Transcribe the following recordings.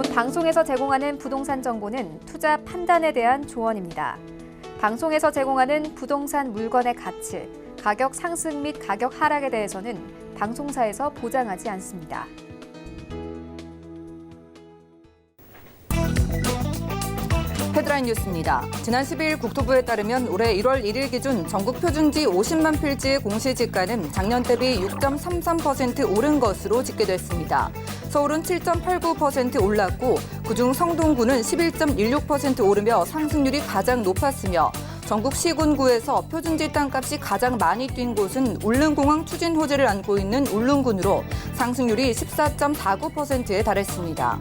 본 방송에서 제공하는 부동산 정보는 투자 판단에 대한 조언입니다. 방송에서 제공하는 부동산 물건의 가치, 가격 상승 및 가격 하락에 대해서는 방송사에서 보장하지 않습니다. 헤드라인 뉴스입니다. 지난 10일 국토부에 따르면 올해 1월 1일 기준 전국 표준지 50만 필지의 공시지가는 작년 대비 6.33% 오른 것으로 집계됐습니다. 서울은 7.89% 올랐고 그중 성동구는 11.16% 오르며 상승률이 가장 높았으며 전국 시군구에서 표준지 땅값이 가장 많이 뛴 곳은 울릉공항 추진 호재를 안고 있는 울릉군으로 상승률이 14.49%에 달했습니다.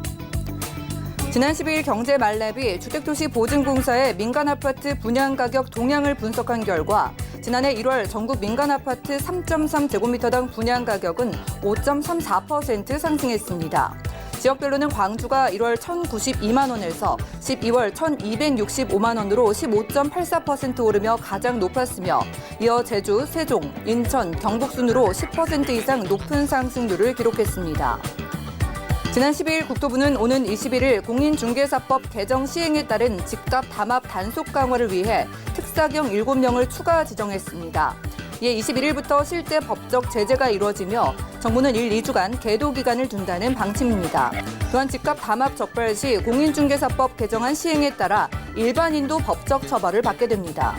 지난 12일 경제말랩이 주택도시보증공사의 민간아파트 분양가격 동향을 분석한 결과 지난해 1월 전국 민간아파트 3.3제곱미터당 분양가격은 5.34% 상승했습니다. 지역별로는 광주가 1월 1,092만 원에서 12월 1,265만 원으로 15.84% 오르며 가장 높았으며 이어 제주, 세종, 인천, 경북 순으로 10% 이상 높은 상승률을 기록했습니다. 지난 12일 국토부는 오는 21일 공인중개사법 개정 시행에 따른 집값 담합 단속 강화를 위해 특사경 7명을 추가 지정했습니다. 이에 21일부터 실제 법적 제재가 이루어지며 정부는 2주간 계도 기간을 둔다는 방침입니다. 또한 집값 담합 적발 시 공인중개사법 개정안 시행에 따라 일반인도 법적 처벌을 받게 됩니다.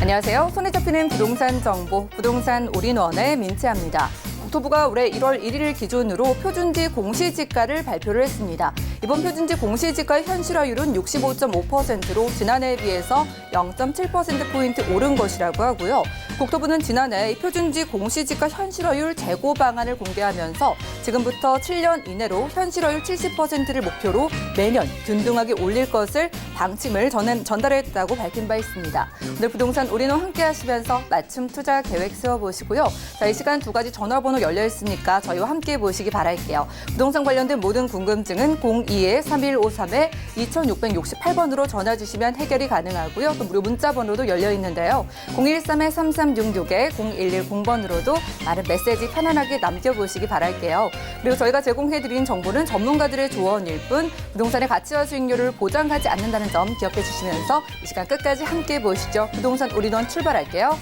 안녕하세요. 손에 잡히는 부동산 정보, 부동산 올인원의 민채합니다. 국토부가 올해 1월 1일 기준으로 표준지 공시지가를 발표를 했습니다. 이번 표준지 공시지가의 현실화율은 65.5%로 지난해에 비해서 0.7%포인트 오른 것이라고 하고요. 국토부는 지난해 표준지 공시지가 현실화율 재고 방안을 공개하면서 지금부터 7년 이내로 현실화율 70%를 목표로 매년 균등하게 올릴 것을 방침을 전달했다고 밝힌 바 있습니다. 오늘 부동산 올인원 함께 하시면서 맞춤 투자 계획 세워보시고요. 자, 이 시간 두 가지 전화번호 열려 있으니까 저희와 함께 보시기 바랄게요. 부동산 관련된 모든 궁금증은 02-3153-2668번으로 전화 주시면 해결이 가능하고요. 또 무료 문자 번호도 열려 있는데요. 013-3366-0110번으로도 많은 메시지 편안하게 남겨보시기 바랄게요. 그리고 저희가 제공해드린 정보는 전문가들의 조언일 뿐 부동산의 가치와 수익률을 보장하지 않는다는 점 기억해 주시면서 이 시간 끝까지 함께 보시죠. 부동산 올인원 출발할게요.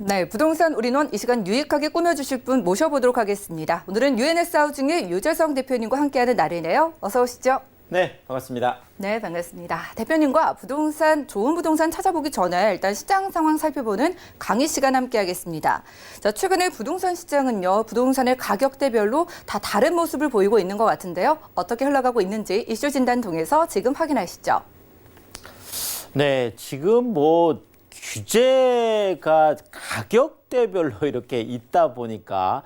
네, 부동산 올인원 이 시간 유익하게 꾸며주실 분 모셔보도록 하겠습니다. 오늘은 UNS 하우징의 유재성 대표님과 함께하는 날이네요. 어서 오시죠. 네, 반갑습니다. 네, 반갑습니다. 대표님과 좋은 부동산 찾아보기 전에 일단 시장 상황 살펴보는 강의 시간 함께하겠습니다. 자, 최근에 부동산 시장은요, 부동산의 가격대별로 다 다른 모습을 보이고 있는 것 같은데요. 어떻게 흘러가고 있는지 이슈 진단 통해서 지금 확인하시죠. 네, 지금 규제가 가격대별로 이렇게 있다 보니까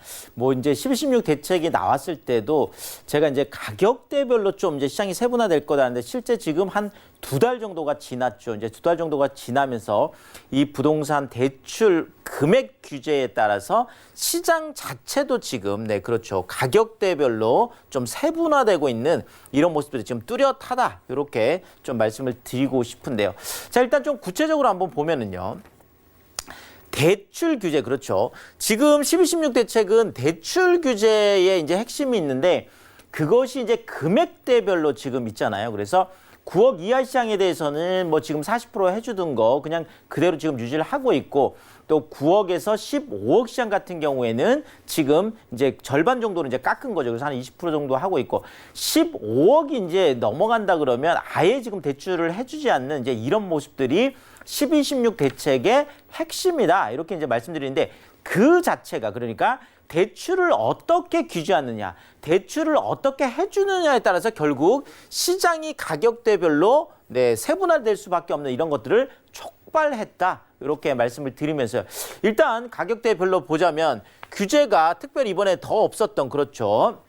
이제 12.16 대책이 나왔을 때도 제가 이제 가격대별로 좀 이제 시장이 세분화될 거라는데 실제 지금 한 2달 정도가 지났죠. 이제 2달 정도가 지나면서 이 부동산 대출 금액 규제에 따라서 시장 자체도 지금 그렇죠. 가격대별로 좀 세분화되고 있는 이런 모습들이 지금 뚜렷하다. 이렇게 좀 말씀을 드리고 싶은데요. 자, 일단 좀 구체적으로 한번 보면은요. 대출 규제, 그렇죠. 지금 12.16 대책은 대출 규제의 이제 핵심이 있는데 그것이 이제 금액대별로 지금 있잖아요. 그래서 9억 이하 시장에 대해서는 지금 40% 해주던 거 그냥 그대로 지금 유지를 하고 있고 또 9억에서 15억 시장 같은 경우에는 지금 이제 절반 정도는 이제 깎은 거죠. 그래서 한 20% 정도 하고 있고 15억이 이제 넘어간다 그러면 아예 지금 대출을 해주지 않는 이제 이런 모습들이 12.16 대책의 핵심이다. 이렇게 이제 말씀드리는데 그 자체가 그러니까 대출을 어떻게 규제하느냐, 대출을 어떻게 해주느냐에 따라서 결국 시장이 가격대별로 세분화될 수밖에 없는 이런 것들을 촉발했다. 이렇게 말씀을 드리면서요. 일단 가격대별로 보자면 규제가 특별히 이번에 더 없었던 그렇죠.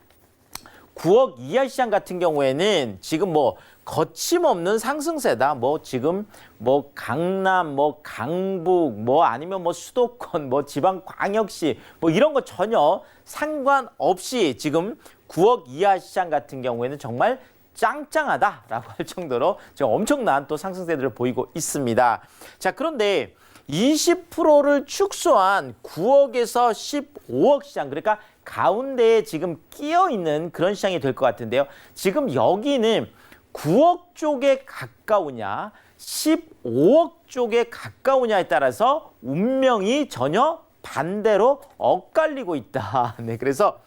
9억 이하 시장 같은 경우에는 지금 뭐 거침없는 상승세다. 뭐 지금 뭐 강남, 뭐 강북, 뭐 아니면 뭐 수도권, 뭐 지방 광역시 뭐 이런 거 전혀 상관없이 지금 9억 이하 시장 같은 경우에는 정말 짱짱하다라고 할 정도로 지금 엄청난 또 상승세들을 보이고 있습니다. 자, 그런데 20%를 축소한 9억에서 15억 시장, 그러니까 가운데에 지금 끼어 있는 그런 시장이 될 것 같은데요. 지금 여기는 9억 쪽에 가까우냐, 15억 쪽에 가까우냐에 따라서 운명이 전혀 반대로 엇갈리고 있다. 네, 그래서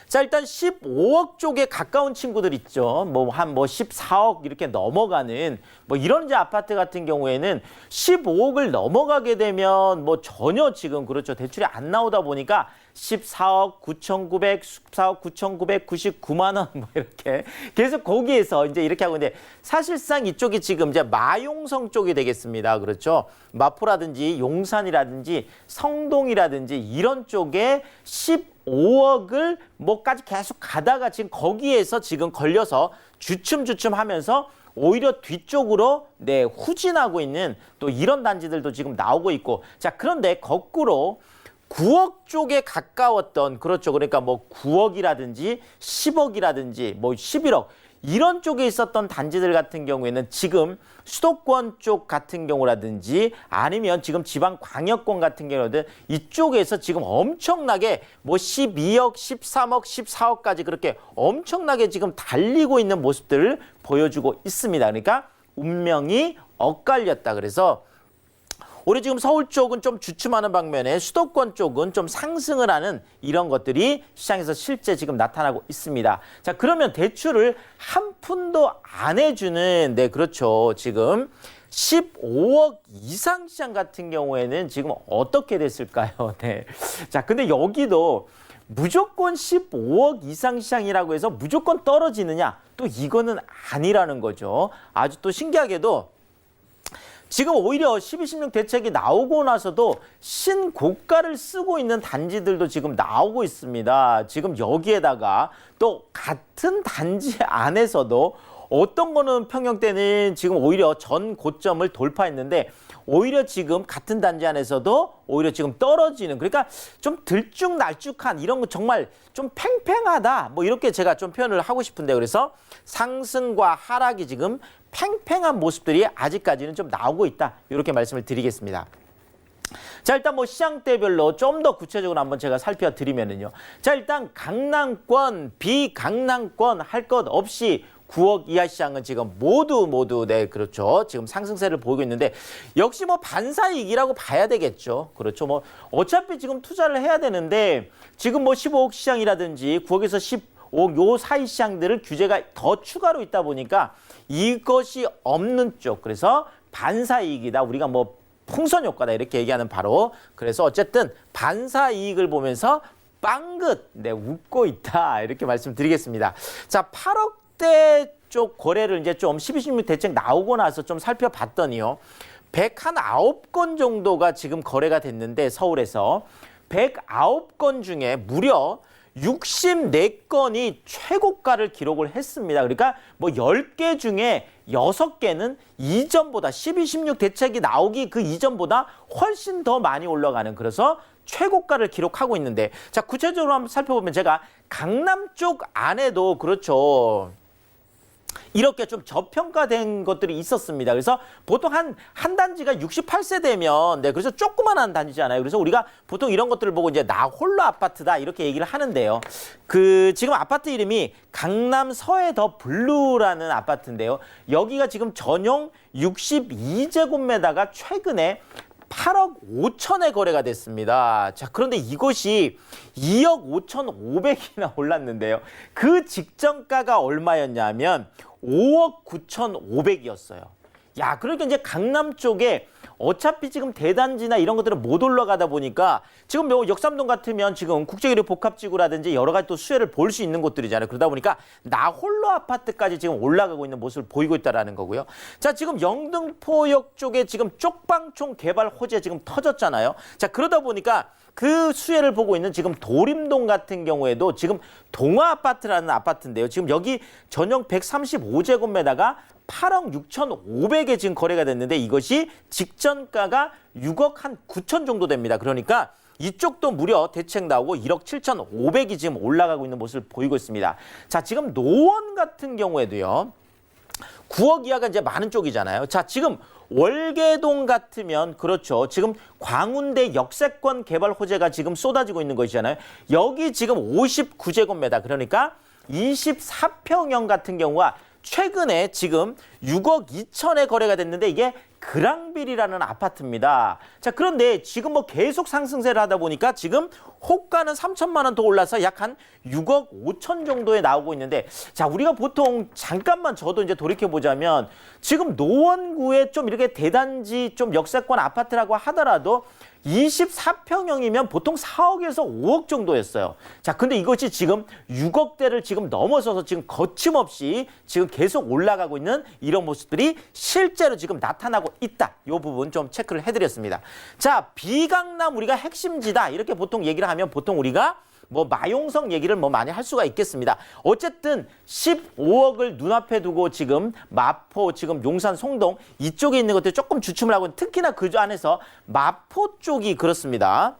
자, 일단 15억 쪽에 가까운 친구들 있죠. 뭐 한 14억 이렇게 넘어가는 뭐 이런 이제 아파트 같은 경우에는 15억을 넘어가게 되면 뭐 전혀 지금 그렇죠. 대출이 안 나오다 보니까 14억 9,900, 14억 9,999만 원 뭐 이렇게 계속 거기에서 이제 이렇게 하고 있는데 사실상 이쪽이 지금 이제 마용성 쪽이 되겠습니다. 그렇죠. 마포라든지 용산이라든지 성동이라든지 이런 쪽에 15억을 뭐까지 계속 가다가 지금 거기에서 지금 걸려서 주춤주춤 하면서 오히려 뒤쪽으로 네, 후진하고 있는 또 이런 단지들도 지금 나오고 있고 자, 그런데 거꾸로 9억 쪽에 가까웠던 그렇죠. 그러니까 뭐 9억이라든지 10억이라든지 뭐 11억 이런 쪽에 있었던 단지들 같은 경우에는 지금 수도권 쪽 같은 경우라든지 아니면 지금 지방 광역권 같은 경우는 이쪽에서 지금 엄청나게 뭐 12억, 13억, 14억까지 그렇게 엄청나게 지금 달리고 있는 모습들을 보여주고 있습니다. 그러니까 운명이 엇갈렸다. 그래서 올해 지금 서울 쪽은 좀 주춤하는 방면에 수도권 쪽은 좀 상승을 하는 이런 것들이 시장에서 실제 지금 나타나고 있습니다. 자, 그러면 대출을 한 푼도 안 해주는, 네, 그렇죠. 지금 15억 이상 시장 같은 경우에는 지금 어떻게 됐을까요? 네. 자, 근데 여기도 무조건 15억 이상 시장이라고 해서 무조건 떨어지느냐? 또 이거는 아니라는 거죠. 아주 또 신기하게도 지금 오히려 12, 16 대책이 나오고 나서도 신고가를 쓰고 있는 단지들도 지금 나오고 있습니다. 지금 여기에다가 또 같은 단지 안에서도 어떤 거는 평형대는 지금 오히려 전 고점을 돌파했는데 오히려 지금 같은 단지 안에서도 오히려 지금 떨어지는 그러니까 좀 들쭉날쭉한 이런 거 정말 좀 팽팽하다 뭐 이렇게 제가 좀 표현을 하고 싶은데 그래서 상승과 하락이 지금 팽팽한 모습들이 아직까지는 좀 나오고 있다 이렇게 말씀을 드리겠습니다. 자, 일단 뭐 시장대별로 좀 더 구체적으로 한번 제가 살펴드리면은요. 자, 일단 강남권, 비강남권 할 것 없이 9억 이하 시장은 지금 모두 네, 그렇죠. 지금 상승세를 보이고 있는데 역시 뭐 반사이익이라고 봐야 되겠죠. 그렇죠. 뭐 어차피 지금 투자를 해야 되는데 지금 뭐 15억 시장이라든지 9억에서 15억 요 사이 시장들을 규제가 더 추가로 있다 보니까 이것이 없는 쪽. 그래서 반사이익이다. 우리가 뭐 풍선 효과다 이렇게 얘기하는 바로 그래서 어쨌든 반사이익을 보면서 빵긋 네, 웃고 있다 이렇게 말씀드리겠습니다. 자, 8억대 쪽 거래를 이제 좀 12, 16 대책 나오고 나서 좀 살펴봤더니요. 109건 정도가 지금 거래가 됐는데 서울에서 109건 중에 무려 64건이 최고가를 기록을 했습니다. 그러니까 뭐 10개 중에 6개는 이전보다 12, 16 대책이 나오기 그 이전보다 훨씬 더 많이 올라가는 그래서 최고가를 기록하고 있는데 자, 구체적으로 한번 살펴보면 제가 강남 쪽 안에도 그렇죠. 이렇게 좀 저평가된 것들이 있었습니다. 그래서 보통 한 단지가 68세대면 네, 그래서 조그만한 단지잖아요. 그래서 우리가 보통 이런 것들을 보고 이제 나 홀로 아파트다 이렇게 얘기를 하는데요. 지금 아파트 이름이 강남 서해 더 블루라는 아파트인데요. 여기가 지금 전용 62제곱미터가 최근에 8억 5천에 거래가 됐습니다. 자, 그런데 이것이 2억 5,500이나 올랐는데요. 그 직전가가 얼마였냐면 5억 9,500이었어요. 야, 그러니까 이제 강남 쪽에 어차피 지금 대단지나 이런 것들은 못 올라가다 보니까 지금 뭐 역삼동 같으면 지금 국제기류 복합지구라든지 여러 가지 또 수혜를 볼 수 있는 곳들이잖아요. 그러다 보니까 나 홀로 아파트까지 지금 올라가고 있는 모습을 보이고 있다라는 거고요. 자, 지금 영등포역 쪽에 지금 쪽방촌 개발 호재 지금 터졌잖아요. 자, 그러다 보니까 그 수혜를 보고 있는 지금 도림동 같은 경우에도 지금 동아아파트라는 아파트인데요. 지금 여기 전용 135제곱미터가 8억 6,500에 지금 거래가 됐는데 이것이 직전가가 6억 한 9천 정도 됩니다. 그러니까 이쪽도 무려 대책 나오고 1억 7,500이 지금 올라가고 있는 모습을 보이고 있습니다. 자, 지금 노원 같은 경우에도요. 9억 이하가 이제 많은 쪽이잖아요. 자, 지금 월계동 같으면 그렇죠. 지금 광운대 역세권 개발 호재가 지금 쏟아지고 있는 것이잖아요. 여기 지금 59제곱미터 그러니까 24평형 같은 경우가 최근에 지금 6억 2천에 거래가 됐는데 이게 그랑빌이라는 아파트입니다. 자, 그런데 지금 뭐 계속 상승세를 하다 보니까 지금 호가는 3천만 원 더 올라서 약 한 6억 5천 정도에 나오고 있는데 자, 우리가 보통 잠깐만 저도 이제 돌이켜 보자면 지금 노원구에 좀 이렇게 대단지 좀 역세권 아파트라고 하더라도 24평형이면 보통 4억에서 5억 정도였어요. 자, 근데 이것이 지금 6억대를 지금 넘어서서 지금 거침없이 지금 계속 올라가고 있는 이런 모습들이 실제로 지금 나타나고 있다. 이 부분 좀 체크를 해드렸습니다. 자, 비강남 우리가 핵심지다. 이렇게 보통 얘기를 하면 보통 우리가 뭐 마용성 얘기를 뭐 많이 할 수가 있겠습니다. 어쨌든 15억을 눈앞에 두고 지금 마포, 지금 용산, 송동 이쪽에 있는 것들 조금 주춤을 하고 특히나 그 안에서 마포 쪽이 그렇습니다.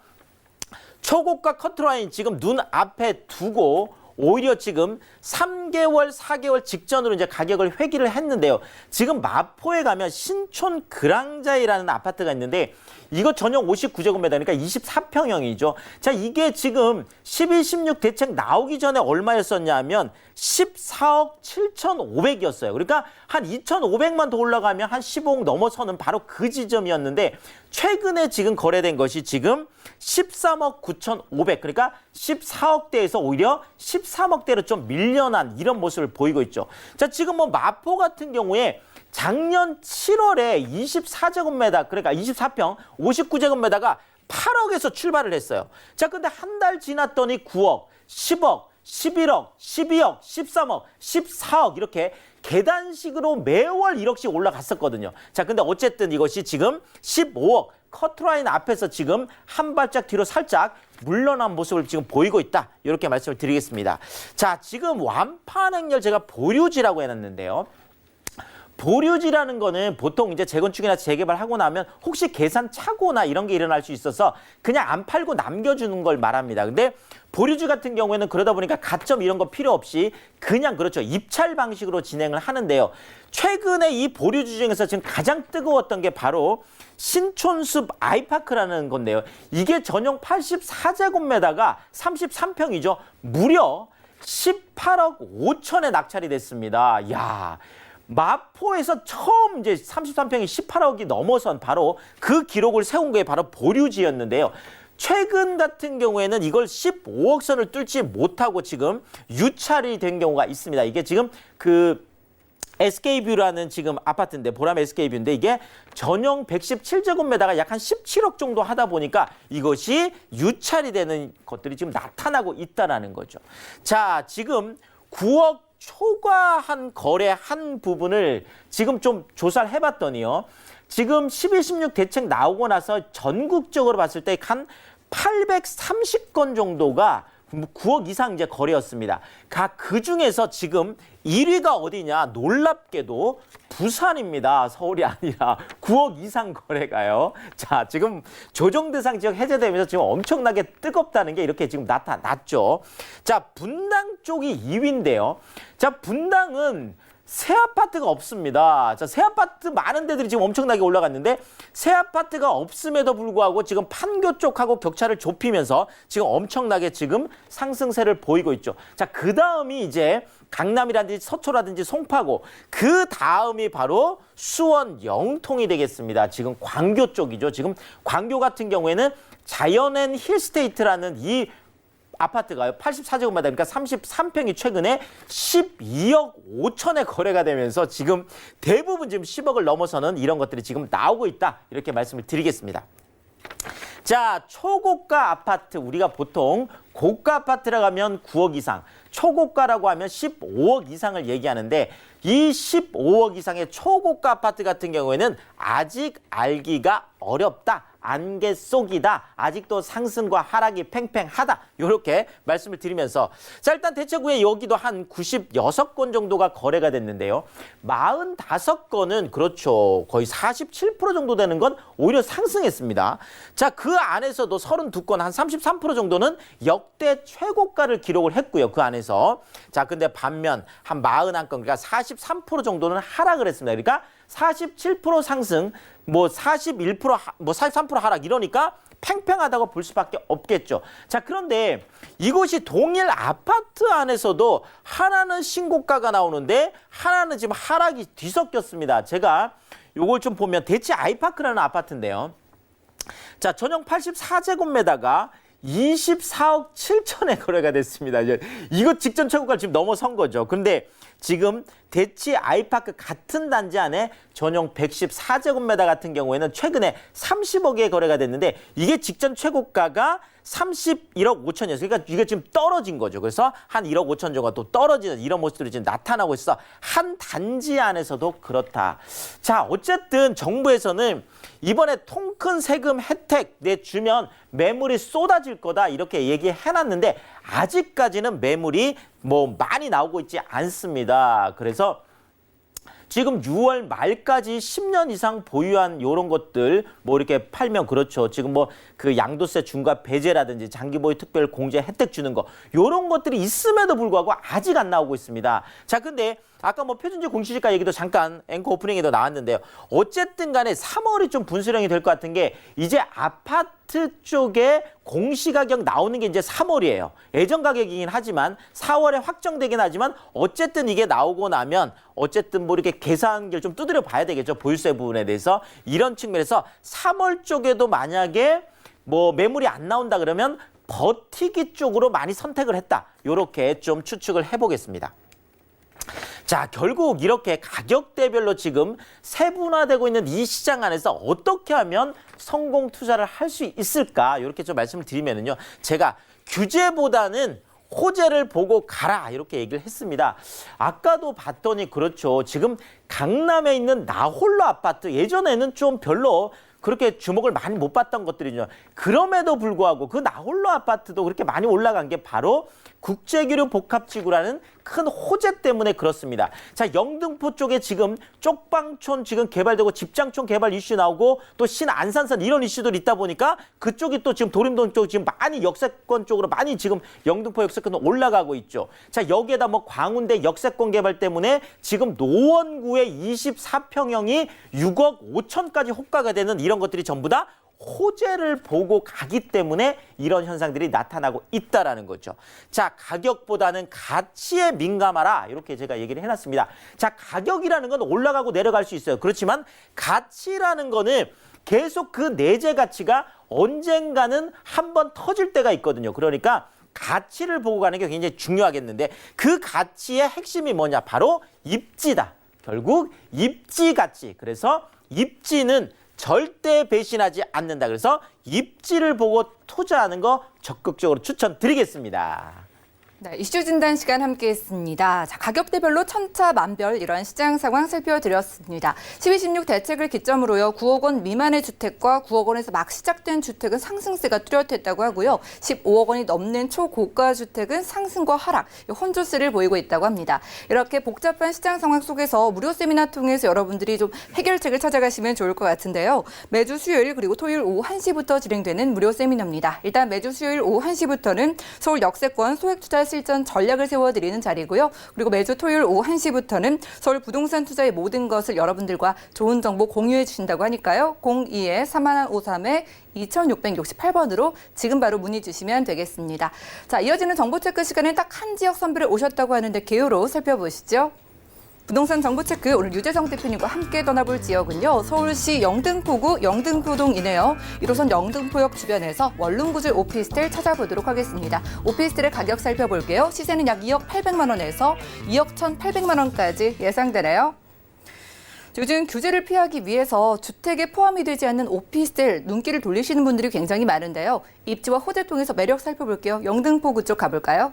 초고가 커트라인 지금 눈앞에 두고 오히려 지금 3개월, 4개월 직전으로 이제 가격을 회귀를 했는데요. 지금 마포에 가면 신촌 그랑자이라는 아파트가 있는데 이거 전용 59제곱미터니까 24평형이죠. 자, 이게 지금 12, 16 대책 나오기 전에 얼마였었냐면 14억 7,500이었어요. 그러니까 한 2,500만 더 올라가면 한 15억 넘어서는 바로 그 지점이었는데 최근에 지금 거래된 것이 지금 13억 9,500 그러니까 14억대에서 오히려 13억대로 좀 밀려난 이런 모습을 보이고 있죠. 자, 지금 뭐 마포 같은 경우에 작년 7월에 24제곱미터 그러니까 24평 59제곱미터가 8억에서 출발을 했어요. 자, 근데 한 달 지났더니 9억, 10억, 11억, 12억, 13억, 14억 이렇게 계단식으로 매월 1억씩 올라갔었거든요. 자, 근데 어쨌든 이것이 지금 15억 커트라인 앞에서 지금 한 발짝 뒤로 살짝 물러난 모습을 지금 보이고 있다. 이렇게 말씀을 드리겠습니다. 자, 지금 완판 행렬 제가 보류지라고 해놨는데요. 보류지라는 거는 보통 이제 재건축이나 재개발하고 나면 혹시 계산 착오나 이런 게 일어날 수 있어서 그냥 안 팔고 남겨주는 걸 말합니다. 근데 보류지 같은 경우에는 그러다 보니까 가점 이런 거 필요 없이 그냥 그렇죠. 입찰 방식으로 진행을 하는데요. 최근에 이 보류지 중에서 지금 가장 뜨거웠던 게 바로 신촌숲 아이파크라는 건데요. 이게 전용 84제곱미터가 33평이죠. 무려 18억 5천에 낙찰이 됐습니다. 야. 마포에서 처음 이제 33평이 18억이 넘어선 바로 그 기록을 세운 게 바로 보류지였는데요. 최근 같은 경우에는 이걸 15억 선을 뚫지 못하고 지금 유찰이 된 경우가 있습니다. 이게 지금 그 SK뷰라는 지금 아파트인데 보람 SK뷰인데 이게 전용 117제곱미터가 약 한 17억 정도 하다 보니까 이것이 유찰이 되는 것들이 지금 나타나고 있다라는 거죠. 자, 지금 9억 초과한 거래 한 부분을 지금 좀 조사를 해봤더니요. 지금 11, 16 대책 나오고 나서 전국적으로 봤을 때 한 830건 정도가 9억 이상 이제 거래였습니다. 그 중에서 지금 1위가 어디냐? 놀랍게도 부산입니다. 서울이 아니라 9억 이상 거래가요. 자, 지금 조정 대상 지역 해제되면서 지금 엄청나게 뜨겁다는 게 이렇게 지금 나타났죠. 자, 분당 쪽이 2위인데요. 자, 분당은 새 아파트가 없습니다. 자, 새 아파트 많은 데들이 지금 엄청나게 올라갔는데 새 아파트가 없음에도 불구하고 지금 판교 쪽하고 격차를 좁히면서 지금 엄청나게 지금 상승세를 보이고 있죠. 자, 그 다음이 이제 강남이라든지 서초라든지 송파구 그 다음이 바로 수원 영통이 되겠습니다. 지금 광교 쪽이죠. 지금 광교 같은 경우에는 자연앤 힐스테이트라는 이 아파트가요. 84제곱미터 그러니까 33평이 최근에 12억 5천에 거래가 되면서 지금 대부분 지금 10억을 넘어서는 이런 것들이 지금 나오고 있다. 이렇게 말씀을 드리겠습니다. 자, 초고가 아파트 우리가 보통 고가 아파트라고 하면 9억 이상, 초고가라고 하면 15억 이상을 얘기하는데 이 15억 이상의 초고가 아파트 같은 경우에는 아직 알기가 어렵다. 안개 속이다. 아직도 상승과 하락이 팽팽하다. 이렇게 말씀을 드리면서 자, 일단 대책 후에 여기도 한 96건 정도가 거래가 됐는데요. 45건은 그렇죠. 거의 47% 정도 되는 건 오히려 상승했습니다. 자, 그 안에서도 32건 한 33% 정도는 역대 최고가를 기록을 했고요. 그 안에서. 자, 근데 반면 한 41건, 그러니까 43% 정도는 하락을 했습니다. 그러니까 47% 상승, 뭐 41%, 뭐 43% 하락 이러니까 팽팽하다고 볼 수밖에 없겠죠. 자, 그런데 이곳이 동일 아파트 안에서도 하나는 신고가가 나오는데 하나는 지금 하락이 뒤섞였습니다. 제가 요걸 좀 보면 대치 아이파크라는 아파트인데요. 자, 전용 84제곱미터가 24억 7천에 거래가 됐습니다. 이거 직전 최고가를 지금 넘어선 거죠. 근데 지금 대치 아이파크 같은 단지 안에 전용 114제곱미터 같은 경우에는 최근에 30억에 거래가 됐는데 이게 직전 최고가가 31억 5천이었어요. 그러니까 이게 지금 떨어진 거죠. 그래서 한 1억 5천 정도가 또 떨어지는 이런 모습들이 지금 나타나고 있어. 한 단지 안에서도 그렇다. 자, 어쨌든 정부에서는 이번에 통 큰 세금 혜택 내주면 매물이 쏟아질 거다 이렇게 얘기해놨는데 아직까지는 매물이 뭐 많이 나오고 있지 않습니다. 그래서 지금 6월 말까지 10년 이상 보유한 이런 것들 뭐 이렇게 팔면 그렇죠. 지금 뭐 그 양도세 중과 배제라든지 장기 보유 특별 공제 혜택 주는 거 이런 것들이 있음에도 불구하고 아직 안 나오고 있습니다. 자, 근데 아까 뭐 표준지 공시지가 얘기도 잠깐 앵커 오프닝에도 나왔는데요. 어쨌든 간에 3월이 좀 분수령이 될 것 같은 게 이제 아파트 쪽에 공시가격 나오는 게 이제 3월이에요. 예전 가격이긴 하지만 4월에 확정되긴 하지만 어쨌든 이게 나오고 나면 어쨌든 뭐 이렇게 계산기를 좀 두드려 봐야 되겠죠. 보유세 부분에 대해서. 이런 측면에서 3월 쪽에도 만약에 뭐 매물이 안 나온다 그러면 버티기 쪽으로 많이 선택을 했다. 이렇게 좀 추측을 해보겠습니다. 자, 결국 이렇게 가격대별로 지금 세분화되고 있는 이 시장 안에서 어떻게 하면 성공 투자를 할 수 있을까? 이렇게 좀 말씀을 드리면은요. 제가 규제보다는 호재를 보고 가라 이렇게 얘기를 했습니다. 아까도 봤더니 그렇죠. 지금 강남에 있는 나홀로 아파트 예전에는 좀 별로 그렇게 주목을 많이 못 받던 것들이죠. 그럼에도 불구하고 그 나홀로 아파트도 그렇게 많이 올라간 게 바로 국제기류 복합지구라는 큰 호재 때문에 그렇습니다. 자, 영등포 쪽에 지금 쪽방촌 지금 개발되고 집장촌 개발 이슈 나오고 또 신안산선 이런 이슈들이 있다 보니까 그쪽이 또 지금 도림동 쪽 지금 많이 역세권 쪽으로 많이 지금 영등포 역세권 올라가고 있죠. 자, 여기에다 뭐 광운대 역세권 개발 때문에 지금 노원구의 24평형이 6억 5천까지 호가가 되는 이런 것들이 전부 다 호재를 보고 가기 때문에 이런 현상들이 나타나고 있다라는 거죠. 자, 가격보다는 가치에 민감하라 이렇게 제가 얘기를 해놨습니다. 자, 가격이라는 건 올라가고 내려갈 수 있어요. 그렇지만 가치라는 거는 계속 그 내재 가치가 언젠가는 한번 터질 때가 있거든요. 그러니까 가치를 보고 가는 게 굉장히 중요하겠는데 그 가치의 핵심이 뭐냐? 바로 입지다. 결국 입지 가치. 그래서 입지는 절대 배신하지 않는다. 그래서 입지를 보고 투자하는 거 적극적으로 추천드리겠습니다. 네, 이슈 진단 시간 함께했습니다. 자, 가격대별로 천차만별 이러한 시장 상황 살펴드렸습니다. 12.16 대책을 기점으로요. 9억 원 미만의 주택과 9억 원에서 막 시작된 주택은 상승세가 뚜렷했다고 하고요. 15억 원이 넘는 초고가 주택은 상승과 하락, 혼조세를 보이고 있다고 합니다. 이렇게 복잡한 시장 상황 속에서 무료 세미나 통해서 여러분들이 좀 해결책을 찾아가시면 좋을 것 같은데요. 매주 수요일 그리고 토요일 오후 1시부터 진행되는 무료 세미나입니다. 일단 매주 수요일 오후 1시부터는 서울 역세권 소액 투자 실전 전략을 세워드리는 자리고요. 그리고 매주 토요일 오후 1시부터는 서울 부동산 투자의 모든 것을 여러분들과 좋은 정보 공유해 주신다고 하니까요. 02-3153-2668번으로 지금 바로 문의 주시면 되겠습니다. 자, 이어지는 정보체크 시간에 딱 한 지역 선별에 오셨다고 하는데 개요로 살펴보시죠. 부동산 정보체크 오늘 유재성 대표님과 함께 떠나볼 지역은요. 서울시 영등포구 영등포동이네요. 1호선 영등포역 주변에서 원룸구조 오피스텔 찾아보도록 하겠습니다. 오피스텔의 가격 살펴볼게요. 시세는 약 2억 800만 원에서 2억 1,800만 원까지 예상되네요. 요즘 규제를 피하기 위해서 주택에 포함이 되지 않는 오피스텔 눈길을 돌리시는 분들이 굉장히 많은데요. 입지와 호재 통해서 매력 살펴볼게요. 영등포구 쪽 가볼까요?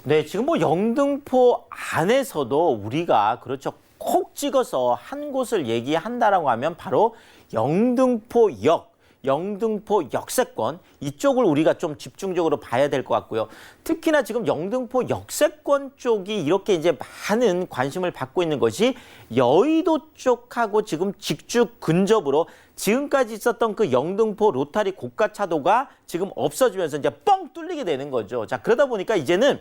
네, 지금 뭐 영등포 안에서도 우리가 그렇죠. 콕 찍어서 한 곳을 얘기한다라고 하면 바로 영등포역. 영등포 역세권 이쪽을 우리가 좀 집중적으로 봐야 될 것 같고요. 특히나 지금 영등포 역세권 쪽이 이렇게 이제 많은 관심을 받고 있는 것이 여의도 쪽하고 지금 직주 근접으로 지금까지 있었던 그 영등포 로타리 고가 차도가 지금 없어지면서 이제 뻥 뚫리게 되는 거죠. 자, 그러다 보니까 이제는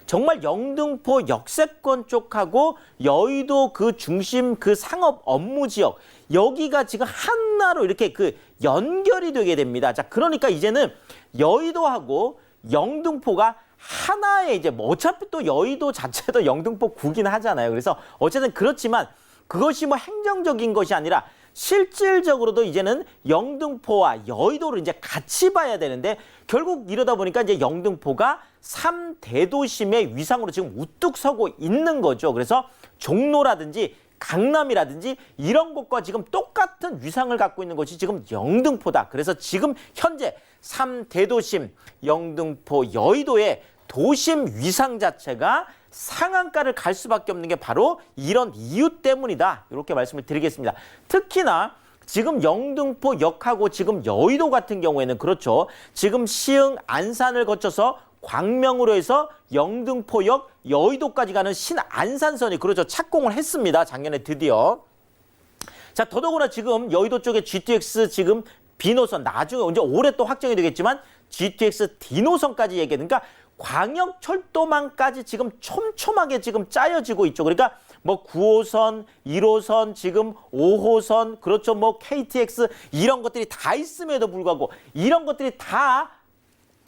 정말 영등포 역세권 쪽하고 여의도 그 중심 그 상업 업무 지역 여기가 지금 하나로 이렇게 그 연결이 되게 됩니다. 자, 그러니까 이제는 여의도하고 영등포가 하나의 이제 뭐 어차피 또 여의도 자체도 영등포 구긴 하잖아요. 그래서 어쨌든 그렇지만 그것이 뭐 행정적인 것이 아니라 실질적으로도 이제는 영등포와 여의도를 이제 같이 봐야 되는데 결국 이러다 보니까 이제 영등포가 3대도심의 위상으로 지금 우뚝 서고 있는 거죠. 그래서 종로라든지 강남이라든지 이런 곳과 지금 똑같은 위상을 갖고 있는 것이 지금 영등포다. 그래서 지금 현재 3대도심 영등포 여의도의 도심 위상 자체가 상한가를 갈 수밖에 없는 게 바로 이런 이유 때문이다. 이렇게 말씀을 드리겠습니다. 특히나 지금 영등포역하고 지금 여의도 같은 경우에는 그렇죠. 지금 시흥 안산을 거쳐서 광명으로 해서 영등포역 여의도까지 가는 신안산선이 그렇죠. 착공을 했습니다. 작년에 드디어. 자, 더더구나 지금 여의도 쪽에 GTX 지금 B노선 나중에 언제 올해 또 확정이 되겠지만 GTX D노선까지 얘기하니까 광역철도망까지 지금 촘촘하게 지금 짜여지고 있죠. 그러니까 뭐 9호선, 1호선, 지금 5호선, 그렇죠. 뭐 KTX 이런 것들이 다 있음에도 불구하고 이런 것들이 다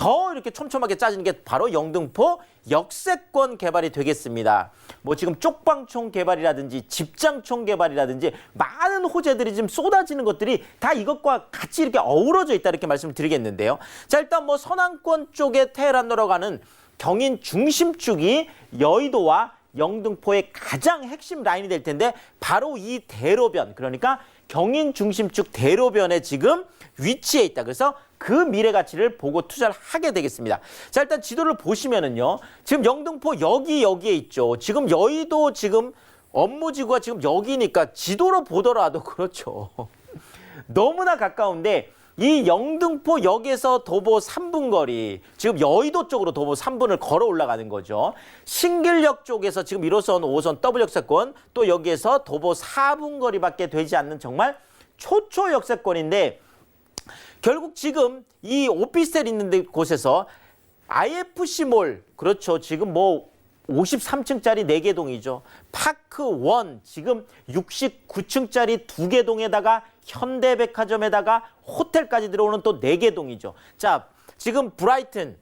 더 이렇게 촘촘하게 짜지는 게 바로 영등포 역세권 개발이 되겠습니다. 뭐 지금 쪽방촌 개발이라든지 집장촌 개발이라든지 많은 호재들이 지금 쏟아지는 것들이 다 이것과 같이 이렇게 어우러져 있다 이렇게 말씀을 드리겠는데요. 자, 일단 뭐 서남권 쪽에 테헤란으로 가는 경인 중심축이 여의도와 영등포의 가장 핵심 라인이 될 텐데 바로 이 대로변 그러니까 경인 중심축 대로변에 지금 위치해 있다. 그래서 그 미래 가치를 보고 투자를 하게 되겠습니다. 자, 일단 지도를 보시면은요. 지금 영등포 여기에 있죠. 지금 여의도 지금 업무지구가 지금 여기니까 지도로 보더라도 그렇죠. 너무나 가까운데 이 영등포역에서 도보 3분 거리, 지금 여의도 쪽으로 도보 3분을 걸어 올라가는 거죠. 신길역 쪽에서 지금 1호선, 5호선 더블 역세권, 또 여기에서 도보 4분 거리밖에 되지 않는 정말 초초 역세권인데 결국 지금 이 오피스텔 있는 곳에서 IFC몰, 그렇죠. 지금 뭐 53층짜리 4개 동이죠. 파크원 지금 69층짜리 2개 동에다가 현대백화점에다가 호텔까지 들어오는 또 4개 동이죠. 자, 지금 브라이튼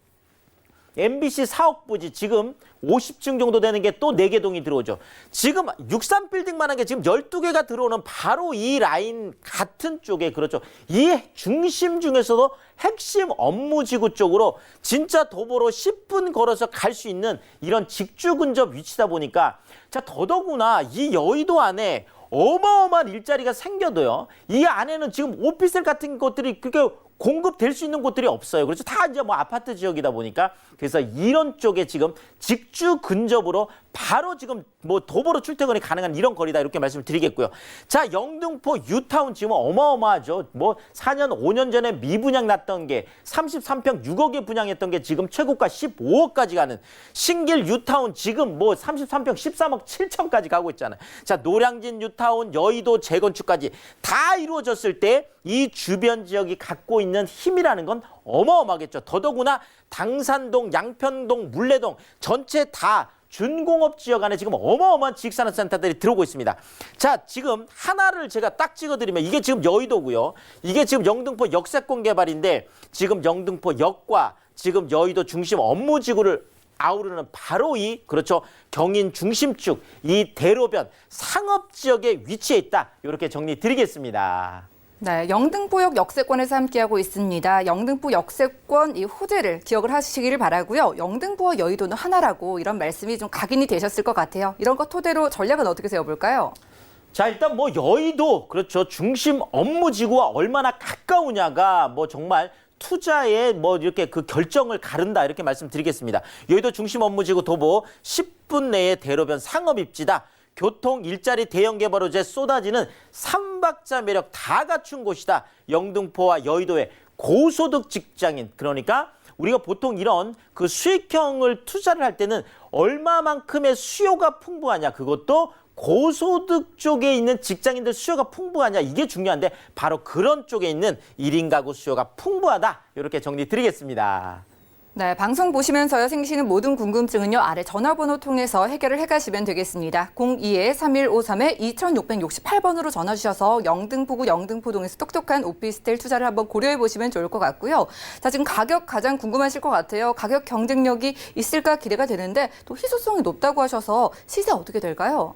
MBC 사옥 부지 지금 50층 정도 되는 게 또 4개 동이 들어오죠. 지금 63빌딩만한 게 지금 12개가 들어오는 바로 이 라인 같은 쪽에 그렇죠. 이 중심 중에서도 핵심 업무지구 쪽으로 진짜 도보로 10분 걸어서 갈 수 있는 이런 직주 근접 위치다 보니까 자, 더더구나 이 여의도 안에 어마어마한 일자리가 생겨도요. 이 안에는 지금 오피스텔 같은 것들이 그렇게 공급될 수 있는 곳들이 없어요. 그래서 다 이제 뭐 아파트 지역이다 보니까 그래서 이런 쪽에 지금 직주 근접으로 바로 지금 뭐 도보로 출퇴근이 가능한 이런 거리다 이렇게 말씀을 드리겠고요. 자, 영등포 유타운 지금 어마어마하죠. 뭐 4년, 5년 전에 미분양 났던 게 33평 6억에 분양했던 게 지금 최고가 15억까지 가는 신길 유타운 지금 뭐 33평 13억 7천까지 가고 있잖아요. 자, 노량진 유타운 여의도 재건축까지 다 이루어졌을 때 이 주변 지역이 갖고 있는 힘이라는 건 어마어마하겠죠. 더더구나 당산동, 양편동, 물레동 전체 다 준공업 지역 안에 지금 어마어마한 지식산업센터들이 들어오고 있습니다. 자, 지금 하나를 제가 딱 찍어드리면 이게 지금 여의도고요. 이게 지금 영등포 역세권 개발인데 지금 영등포역과 지금 여의도 중심 업무지구를 아우르는 바로 이 그렇죠 경인 중심축 이 대로변 상업지역에 위치해 있다. 이렇게 정리 드리겠습니다. 네, 영등포역 역세권에서 함께하고 있습니다. 영등포 역세권 이 호재를 기억을 하시기를 바라고요. 영등포와 여의도는 하나라고 이런 말씀이 좀 각인이 되셨을 것 같아요. 이런 것 토대로 전략은 어떻게 세워볼까요? 자, 일단 뭐 여의도 그렇죠 중심 업무지구와 얼마나 가까우냐가 뭐 정말 투자에 뭐 이렇게 그 결정을 가른다 이렇게 말씀드리겠습니다. 여의도 중심 업무지구 도보 10분 내에 대로변 상업입지다. 교통, 일자리, 대형 개발호재 쏟아지는 삼박자 매력 다 갖춘 곳이다. 영등포와 여의도의 고소득 직장인, 그러니까 우리가 보통 이런 그 수익형을 투자를 할 때는 얼마만큼의 수요가 풍부하냐, 그것도 고소득 쪽에 있는 직장인들 수요가 풍부하냐, 이게 중요한데 바로 그런 쪽에 있는 1인 가구 수요가 풍부하다. 이렇게 정리 드리겠습니다. 네, 방송 보시면서요 생기시는 모든 궁금증은요 아래 전화번호 통해서 해결을 해가시면 되겠습니다. 02-3153-2668번으로 전화 주셔서 영등포구 영등포동에서 똑똑한 오피스텔 투자를 한번 고려해 보시면 좋을 것 같고요. 자, 지금 가격 가장 궁금하실 것 같아요. 가격 경쟁력이 있을까 기대가 되는데 또 희소성이 높다고 하셔서 시세 어떻게 될까요?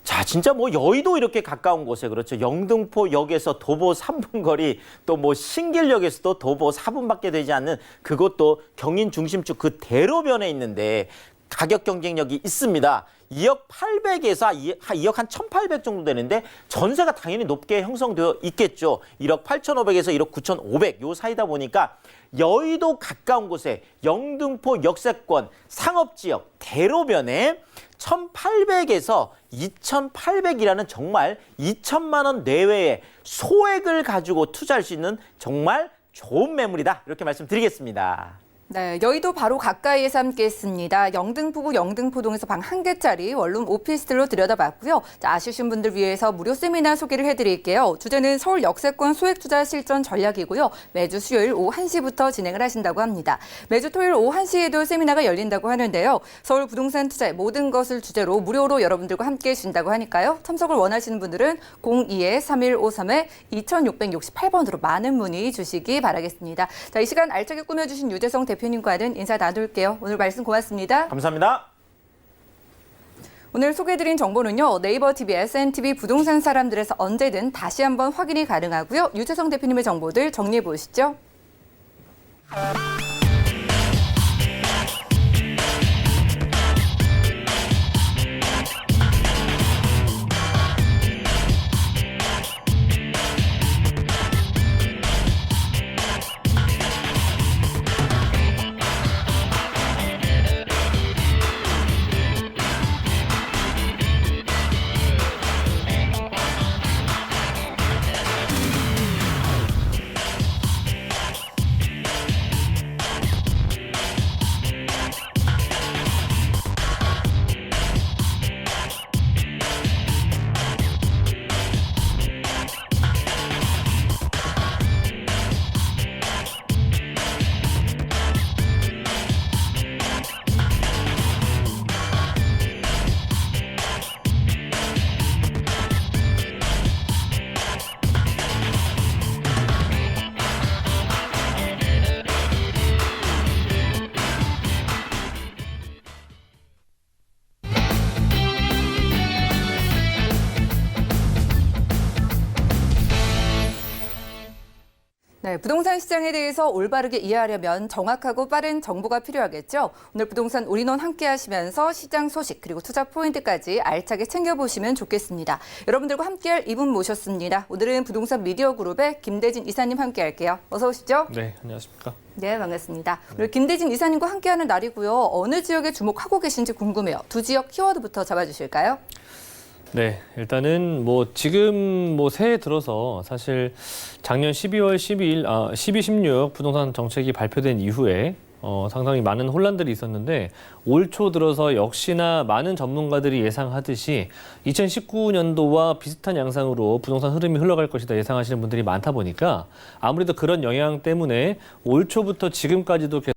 자, 진짜 뭐 여의도 이렇게 가까운 곳에, 그렇죠. 영등포역에서 도보 3분 거리, 또 뭐 신길역에서도 도보 4분밖에 되지 않는 그것도 경인 중심축 그 대로변에 있는데 가격 경쟁력이 있습니다. 2억 800에서 2억 한 1,800 정도 되는데 전세가 당연히 높게 형성되어 있겠죠. 1억 8,500에서 1억 9,500 요 사이다 보니까 여의도 가까운 곳에 영등포 역세권 상업지역 대로변에 1,800에서 2,800이라는 정말 2천만 원 내외의 소액을 가지고 투자할 수 있는 정말 좋은 매물이다. 이렇게 말씀드리겠습니다. 네, 여의도 바로 가까이에서 함께했습니다. 영등포구 영등포동에서 방 1개짜리 원룸 오피스텔로 들여다봤고요. 자, 아시신 분들 위해서 무료 세미나 소개를 해드릴게요. 주제는 서울 역세권 소액 투자 실전 전략이고요. 매주 수요일 오후 1시부터 진행을 하신다고 합니다. 매주 토요일 오후 1시에도 세미나가 열린다고 하는데요. 서울 부동산 투자의 모든 것을 주제로 무료로 여러분들과 함께 해주신다고 하니까요. 참석을 원하시는 분들은 02-3153-2668번으로 많은 문의 주시기 바라겠습니다. 자, 이 시간 알차게 꾸며주신 유재성 대표님과는 인사 나눌게요. 오늘 말씀 고맙습니다. 감사합니다. 오늘 소개해드린 정보는요. 네이버 TV, SNTV 부동산 사람들에서 언제든 다시 한번 확인이 가능하고요. 유재성 대표님의 정보들 정리해 보시죠. 네, 부동산 시장에 대해서 올바르게 이해하려면 정확하고 빠른 정보가 필요하겠죠. 오늘 부동산 올인원 함께 하시면서 시장 소식 그리고 투자 포인트까지 알차게 챙겨보시면 좋겠습니다. 여러분들과 함께할 이분 모셨습니다. 오늘은 부동산 미디어 그룹의 김대진 이사님 함께 할게요. 어서 오시죠. 네, 안녕하십니까. 네, 반갑습니다. 오늘 김대진 이사님과 함께하는 날이고요. 어느 지역에 주목하고 계신지 궁금해요. 두 지역 키워드부터 잡아주실까요? 네, 일단은 지금 새해 들어서 사실 작년 12월 12일, 16 부동산 정책이 발표된 이후에 상당히 많은 혼란들이 있었는데 올 초 들어서 역시나 많은 전문가들이 예상하듯이 2019년도와 비슷한 양상으로 부동산 흐름이 흘러갈 것이다 예상하시는 분들이 많다 보니까 아무래도 그런 영향 때문에 올 초부터 지금까지도 계속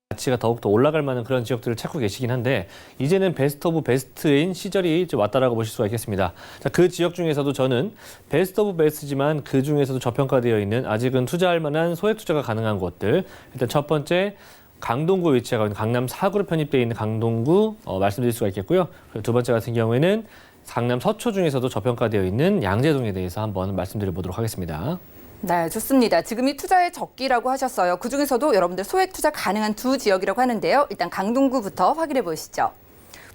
가치가 더욱더 올라갈 만한 그런 지역들을 찾고 계시긴 한데 이제는 베스트 오브 베스트인 시절이 왔다라고 보실 수가 있겠습니다. 자, 그 지역 중에서도 저는 베스트 오브 베스트지만 그 중에서도 저평가되어 있는 아직은 투자할 만한 소액 투자가 가능한 곳들. 일단 첫 번째 강동구 위치하고 있는 강남 4구로 편입되어 있는 강동구 말씀드릴 수가 있겠고요. 그리고 두 번째 같은 경우에는 강남 서초 중에서도 저평가되어 있는 양재동에 대해서 한번 말씀드려보도록 하겠습니다. 네, 좋습니다. 지금이 투자의 적기라고 하셨어요. 그중에서도 여러분들 소액 투자 가능한 두 지역이라고 하는데요. 일단 강동구부터 확인해 보시죠.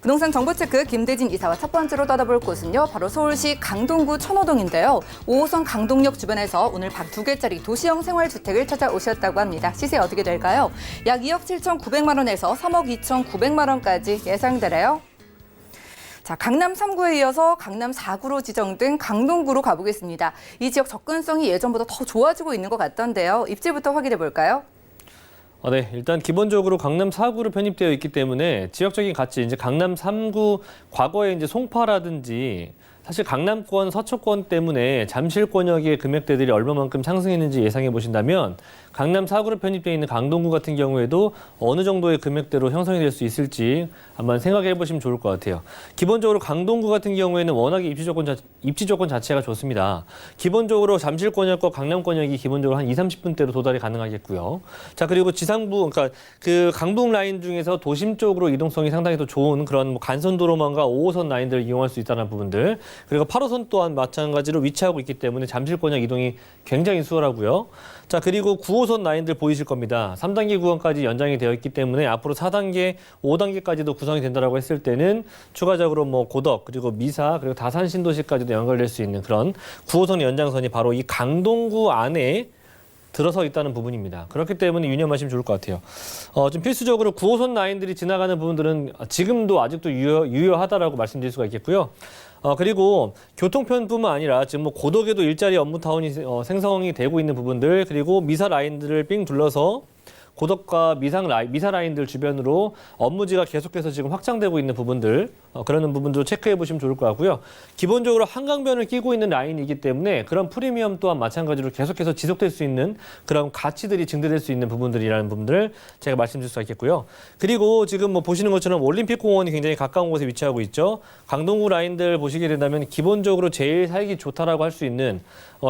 부동산 정보체크 김대진 이사와 첫 번째로 떠다볼 곳은요. 바로 서울시 강동구 천호동인데요. 5호선 강동역 주변에서 오늘 방 2개짜리 도시형 생활주택을 찾아오셨다고 합니다. 시세 어떻게 될까요? 약 2억 7,900만 원에서 3억 2,900만 원까지 예상되래요. 자, 강남 3구에 이어서 강남 4구로 지정된 강동구로 가보겠습니다. 이 지역 접근성이 예전보다 더 좋아지고 있는 것 같던데요. 입지부터 확인해 볼까요? 네, 일단 기본적으로 강남 4구로 편입되어 있기 때문에 지역적인 가치, 이제 강남 3구 과거에 이제 송파라든지 사실 강남권, 서초권 때문에 잠실권역의 금액대들이 얼마만큼 상승했는지 예상해 보신다면 강남 4구로 편입되어 있는 강동구 같은 경우에도 어느 정도의 금액대로 형성이 될 수 있을지 한번 생각해 보시면 좋을 것 같아요. 기본적으로 강동구 같은 경우에는 워낙에 입지 조건 자체가 좋습니다. 기본적으로 잠실권역과 강남권역이 기본적으로 한 20-30분대로 도달이 가능하겠고요. 자, 그리고 지상부, 그러니까 그 강북 라인 중에서 도심 쪽으로 이동성이 상당히 더 좋은 그런 뭐 간선도로망과 5호선 라인들을 이용할 수 있다는 부분들, 그리고 8호선 또한 마찬가지로 위치하고 있기 때문에 잠실권역 이동이 굉장히 수월하고요. 자, 그리고 9호선 라인들 보이실 겁니다. 3단계 구간까지 연장이 되어 있기 때문에 앞으로 4단계, 5단계까지도 구성이 된다라고 했을 때는 추가적으로 뭐 고덕, 그리고 미사, 그리고 다산 신도시까지도 연결될 수 있는 그런 9호선 연장선이 바로 이 강동구 안에 들어서 있다는 부분입니다. 그렇기 때문에 유념하시면 좋을 것 같아요. 좀 필수적으로 9호선 라인들이 지나가는 부분들은 지금도 아직도 유효하다라고 말씀드릴 수가 있겠고요. 그리고 교통편뿐만 아니라 지금 뭐 고덕에도 일자리 업무타운이 생성이 되고 있는 부분들, 그리고 미사 라인들을 삥 둘러서 고덕과 미사 라인들 주변으로 업무지가 계속해서 지금 확장되고 있는 부분들, 그런 부분도 체크해 보시면 좋을 것 같고요. 기본적으로 한강변을 끼고 있는 라인이기 때문에 그런 프리미엄 또한 마찬가지로 계속해서 지속될 수 있는 그런 가치들이 증대될 수 있는 부분들이라는 부분들 제가 말씀드릴 수가 있겠고요. 그리고 지금 뭐 보시는 것처럼 올림픽공원이 굉장히 가까운 곳에 위치하고 있죠. 강동구 라인들 보시게 된다면 기본적으로 제일 살기 좋다라고 할 수 있는,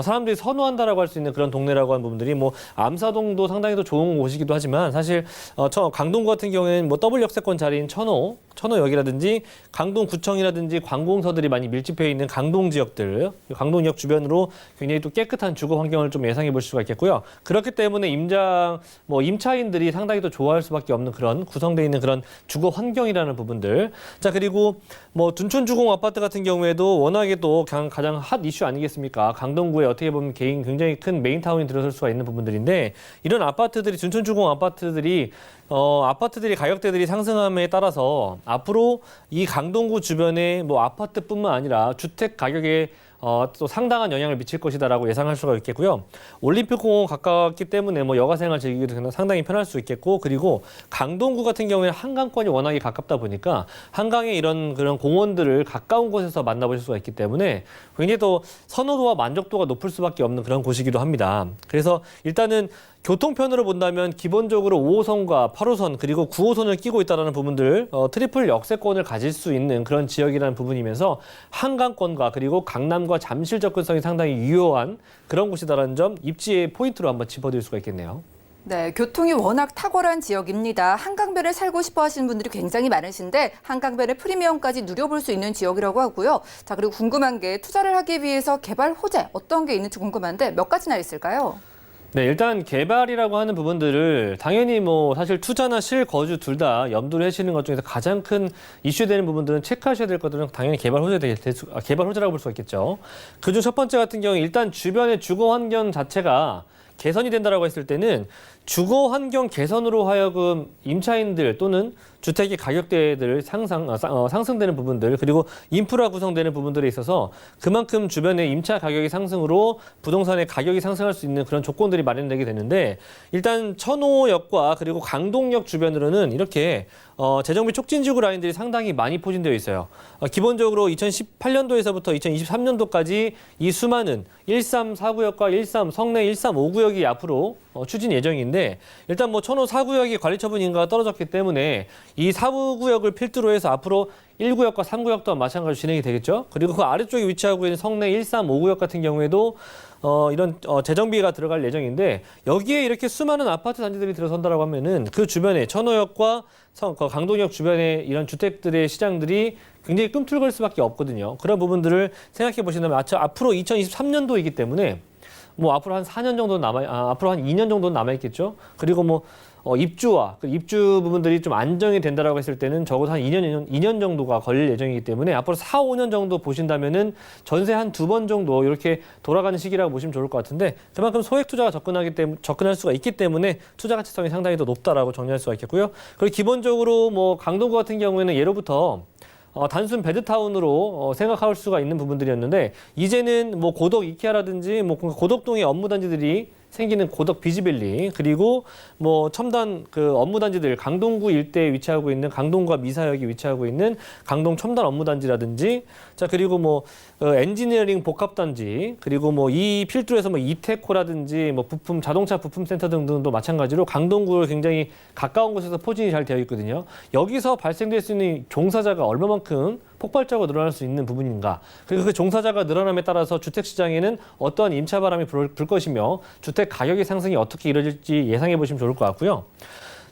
사람들이 선호한다라고 할 수 있는 그런 동네라고 하는 부분들이 뭐 암사동도 상당히 더 좋은 곳이기도 하지만 사실 강동구 같은 경우에는 뭐 더블 역세권 자리인 천호역이라든지 강동구청이라든지 관공서들이 많이 밀집해 있는 강동 지역들, 강동역 주변으로 굉장히 또 깨끗한 주거 환경을 좀 예상해 볼 수가 있겠고요. 그렇기 때문에 임차인들이 상당히 더 좋아할 수밖에 없는 그런 구성되어 있는 그런 주거 환경이라는 부분들. 자, 그리고 뭐 둔촌주공 아파트 같은 경우에도 워낙에 또 가장 핫 이슈 아니겠습니까? 강동구에 어떻게 보면 굉장히 큰 메인타운이 들어설 수가 있는 부분들인데, 이런 아파트들이 둔촌주공 아파트들이 가격대들이 상승함에 따라서 앞으로 이 강동구 주변의 뭐 아파트뿐만 아니라 주택 가격에 또 상당한 영향을 미칠 것이다라고 예상할 수가 있겠고요. 올림픽공원 가깝기 때문에 뭐 여가생활 즐기기도 상당히 편할 수 있겠고, 그리고 강동구 같은 경우에 한강권이 워낙에 가깝다 보니까 한강의 그런 공원들을 가까운 곳에서 만나보실 수가 있기 때문에 굉장히 또 선호도와 만족도가 높을 수밖에 없는 그런 곳이기도 합니다. 그래서 일단은 교통편으로 본다면 기본적으로 5호선과 8호선 그리고 9호선을 끼고 있다는 부분들, 트리플 역세권을 가질 수 있는 그런 지역이라는 부분이면서 한강권과 그리고 강남과 잠실 접근성이 상당히 유효한 그런 곳이다라는 점 입지의 포인트로 한번 짚어드릴 수가 있겠네요. 네, 교통이 워낙 탁월한 지역입니다. 한강변에 살고 싶어 하시는 분들이 굉장히 많으신데 한강변의 프리미엄까지 누려볼 수 있는 지역이라고 하고요. 자, 그리고 궁금한 게 투자를 하기 위해서 개발 호재 어떤 게 있는지 궁금한데 몇 가지나 있을까요? 네, 일단 개발이라고 하는 부분들을 당연히 뭐 사실 투자나 실거주 둘 다 염두를 하시는 것 중에서 가장 큰 이슈되는 부분들은 체크하셔야 될 것들은 당연히 개발 호재라고 볼 수가 있겠죠. 그중 첫 번째 같은 경우 일단 주변의 주거 환경 자체가 개선이 된다라고 했을 때는 주거 환경 개선으로 하여금 임차인들 또는 주택의 가격대들 상승되는 부분들, 그리고 인프라 구성되는 부분들에 있어서 그만큼 주변의 임차 가격의 상승으로 부동산의 가격이 상승할 수 있는 그런 조건들이 마련되게 되는데, 일단 천호역과 그리고 강동역 주변으로는 이렇게 재정비 촉진지구 라인들이 상당히 많이 포진되어 있어요. 기본적으로 2018년도에서부터 2023년도까지 이 수많은 13 4구역과 13 성내 13 5구역이 앞으로 추진 예정인데, 일단 뭐 천호 4구역이 관리처분 인가가 떨어졌기 때문에 이 4구역을 필두로 해서 앞으로 1구역과 3구역 또한 마찬가지로 진행이 되겠죠. 그리고 그 아래쪽에 위치하고 있는 성내 13 5구역 같은 경우에도 이런 재정비가 들어갈 예정인데, 여기에 이렇게 수많은 아파트 단지들이 들어선다라고 하면은 그 주변에 천호역과 강동역 주변에 이런 주택들의 시장들이 굉장히 꿈틀거릴 수밖에 없거든요. 그런 부분들을 생각해 보신다면 앞으로 2023년도이기 때문에 뭐 앞으로 한 4년 정도 앞으로 한 2년 정도 남아 있겠죠. 그리고 뭐 입주와 그 입주 부분들이 좀 안정이 된다라고 했을 때는 적어도 한 2년 정도가 걸릴 예정이기 때문에 앞으로 4, 5년 정도 보신다면은 전세 한 2번 정도 이렇게 돌아가는 시기라고 보시면 좋을 것 같은데 그만큼 소액 투자가 접근할 수가 있기 때문에 투자 가치성이 상당히 더 높다라고 정리할 수가 있겠고요. 그리고 기본적으로 뭐 강동구 같은 경우에는 예로부터 단순 베드타운으로 생각할 수가 있는 부분들이었는데 이제는 뭐 고덕 이케아라든지 뭐 고덕동의 업무단지들이 생기는 고덕 비즈밸리 그리고 뭐 첨단 그 업무단지들 강동구 일대에 위치하고 있는 강동구와 미사역이 위치하고 있는 강동 첨단 업무단지라든지 자 그리고 뭐 엔지니어링 복합단지 그리고 뭐 이 필두에서 뭐 이테코라든지 뭐 부품 자동차 부품센터 등등도 마찬가지로 강동구를 굉장히 가까운 곳에서 포진이 잘 되어 있거든요. 여기서 발생될 수 있는 종사자가 얼마만큼 폭발적으로 늘어날 수 있는 부분인가. 그리고 그 종사자가 늘어남에 따라서 주택시장에는 어떠한 임차 바람이 불 것이며 주택 가격의 상승이 어떻게 이루어질지 예상해 보시면 좋을 것 같고요.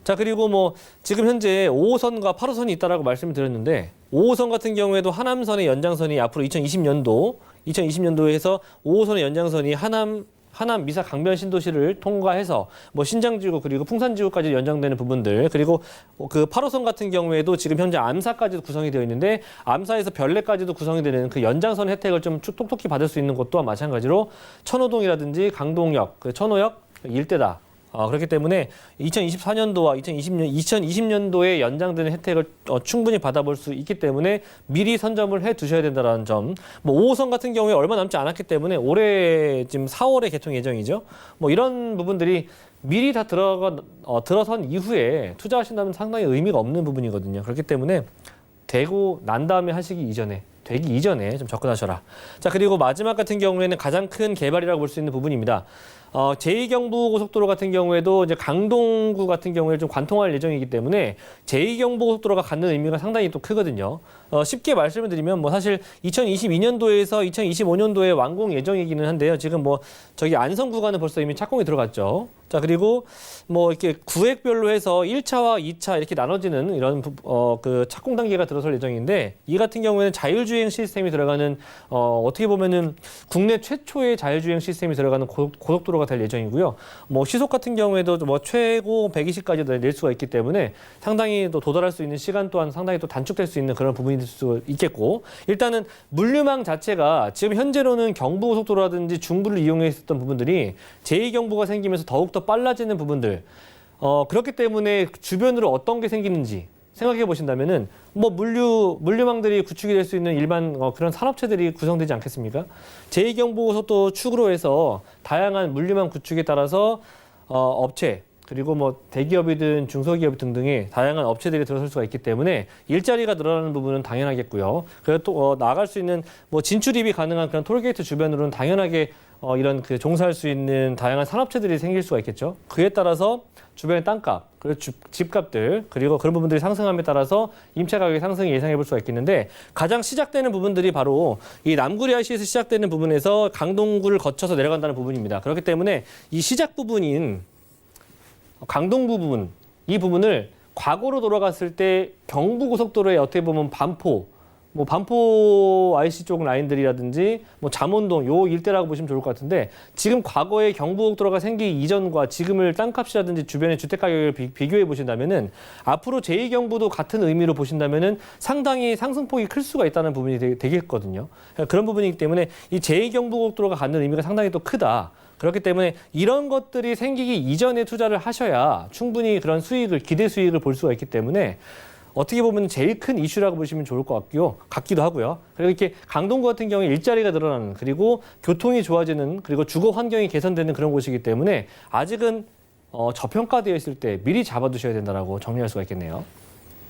자 그리고 뭐 지금 현재 5호선과 8호선이 있다라고 말씀을 드렸는데 5호선 같은 경우에도 하남선의 연장선이 앞으로 2020년도에서 5호선의 연장선이 하남 미사 강변 신도시를 통과해서 뭐 신장지구 그리고 풍산지구까지 연장되는 부분들 그리고 그 8호선 같은 경우에도 지금 현재 암사까지도 구성이 되어 있는데 암사에서 별내까지도 구성이 되는 그 연장선 혜택을 좀 똑똑히 받을 수 있는 곳 또한 마찬가지로 천호동이라든지 강동역, 그 천호역 일대다. 그렇기 때문에 2024년도와 2020년도에 연장되는 혜택을 충분히 받아볼 수 있기 때문에 미리 선점을 해 두셔야 된다는 점. 뭐 5호선 같은 경우에 얼마 남지 않았기 때문에 올해 지금 4월에 개통 예정이죠. 뭐 이런 부분들이 미리 다 들어선 이후에 투자하신다면 상당히 의미가 없는 부분이거든요. 그렇기 때문에 되고 난 다음에 되기 이전에 좀 접근하셔라. 자, 그리고 마지막 같은 경우에는 가장 큰 개발이라고 볼 수 있는 부분입니다. 제2경부고속도로 같은 경우에도 이제 강동구 같은 경우에 좀 관통할 예정이기 때문에 제2경부고속도로가 갖는 의미가 상당히 또 크거든요. 쉽게 말씀을 드리면 뭐 사실 2022년도에서 2025년도에 완공 예정이기는 한데요. 지금 뭐 저기 안성 구간은 벌써 이미 착공이 들어갔죠. 자, 그리고 뭐 이렇게 구획별로 해서 1차와 2차 이렇게 나눠지는 이런 그 착공 단계가 들어설 예정인데 이 같은 경우에는 자율주행 시스템이 들어가는 어떻게 보면은 국내 최초의 자율주행 시스템이 들어가는 고속도로가 될 예정이고요. 뭐 시속 같은 경우에도 뭐 최고 120까지 낼 수가 있기 때문에 상당히 또 도달할 수 있는 시간 또한 상당히 또 단축될 수 있는 그런 부분이 될 수 있겠고 일단은 물류망 자체가 지금 현재로는 경부고속도로라든지 중부를 이용해 있었던 부분들이 제2경부가 생기면서 더욱더 빨라지는 부분들 그렇기 때문에 주변으로 어떤 게 생기는지 생각해 보신다면은 뭐 물류망들이 구축이 될 수 있는 일반 그런 산업체들이 구성되지 않겠습니까? 제2경부고속도로 축으로 해서 다양한 물류망 구축에 따라서 업체 그리고 뭐 대기업이든 중소기업 등등의 다양한 업체들이 들어설 수가 있기 때문에 일자리가 늘어나는 부분은 당연하겠고요. 그리고 또 나갈 수 있는 뭐 진출입이 가능한 그런 톨게이트 주변으로는 당연하게 이런 그 종사할 수 있는 다양한 산업체들이 생길 수가 있겠죠. 그에 따라서 주변의 땅값, 그리고 집값들, 그리고 그런 부분들이 상승함에 따라서 임차 가격의 상승이 예상해 볼 수가 있겠는데 가장 시작되는 부분들이 바로 이 남구리 IC에서 시작되는 부분에서 강동구를 거쳐서 내려간다는 부분입니다. 그렇기 때문에 이 시작 부분인 강동구 부분, 이 부분을 과거로 돌아갔을 때 경부고속도로에 어떻게 보면 반포 IC 쪽 라인들이라든지 뭐 잠원동 요 일대라고 보시면 좋을 것 같은데 지금 과거에 경부고속도로가 생기기 이전과 지금을 땅값이라든지 주변의 주택 가격을 비교해 보신다면은 앞으로 제2경부도 같은 의미로 보신다면은 상당히 상승폭이 클 수가 있다는 부분이 되겠거든요. 그런 부분이기 때문에 이 제2경부고속도로가 갖는 의미가 상당히 또 크다. 그렇기 때문에 이런 것들이 생기기 이전에 투자를 하셔야 충분히 그런 기대 수익을 볼 수가 있기 때문에 어떻게 보면 제일 큰 이슈라고 보시면 좋을 것 같기도 하고요. 그리고 이렇게 강동구 같은 경우에 일자리가 늘어나는 그리고 교통이 좋아지는 그리고 주거 환경이 개선되는 그런 곳이기 때문에 아직은 저평가되어 있을 때 미리 잡아두셔야 된다라고 정리할 수가 있겠네요.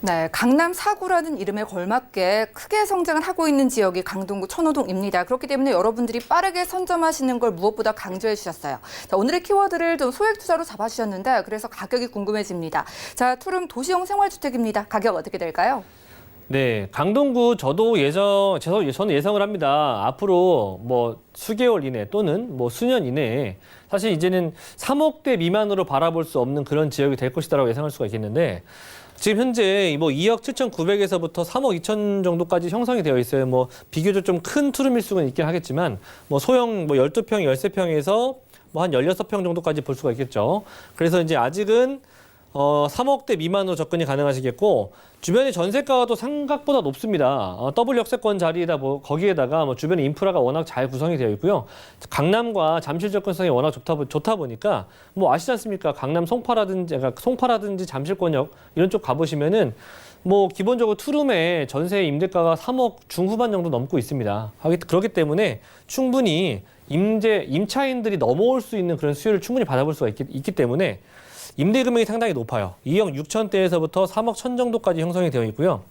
네, 강남 4구라는 이름에 걸맞게 크게 성장을 하고 있는 지역이 강동구 천호동입니다. 그렇기 때문에 여러분들이 빠르게 선점하시는 걸 무엇보다 강조해 주셨어요. 자, 오늘의 키워드를 좀 소액 투자로 잡아주셨는데 그래서 가격이 궁금해집니다. 자, 투룸 도시형 생활주택입니다. 가격 어떻게 될까요? 네, 강동구 저는 예상을 합니다. 앞으로 뭐 수개월 이내 또는 뭐 수년 이내에 사실 이제는 3억대 미만으로 바라볼 수 없는 그런 지역이 될 것이다라고 예상할 수가 있겠는데 지금 현재 뭐 2억 7,900에서부터 3억 2천 정도까지 형성이 되어 있어요. 뭐 비교적 좀 큰 투룸일 수는 있긴 하겠지만 뭐 소형 뭐 12평, 13평에서 뭐 한 16평 정도까지 볼 수가 있겠죠. 그래서 이제 아직은 3억대 미만으로 접근이 가능하시겠고 주변의 전세가가 또 생각보다 높습니다. 더블 역세권 자리에다 뭐 거기에다가 뭐 주변에 인프라가 워낙 잘 구성이 되어 있고요. 강남과 잠실 접근성이 워낙 좋다 보니까 뭐 아시지 않습니까? 강남 송파라든지 잠실권역 이런 쪽 가보시면은 뭐 기본적으로 투룸의 전세 임대가가 3억 중후반 정도 넘고 있습니다. 그렇기 때문에 충분히 임차인들이 넘어올 수 있는 그런 수요를 충분히 받아볼 수가 있기 때문에 임대 금액이 상당히 높아요. 2억 6천대에서부터 3억 1천 정도까지 형성이 되어 있고요.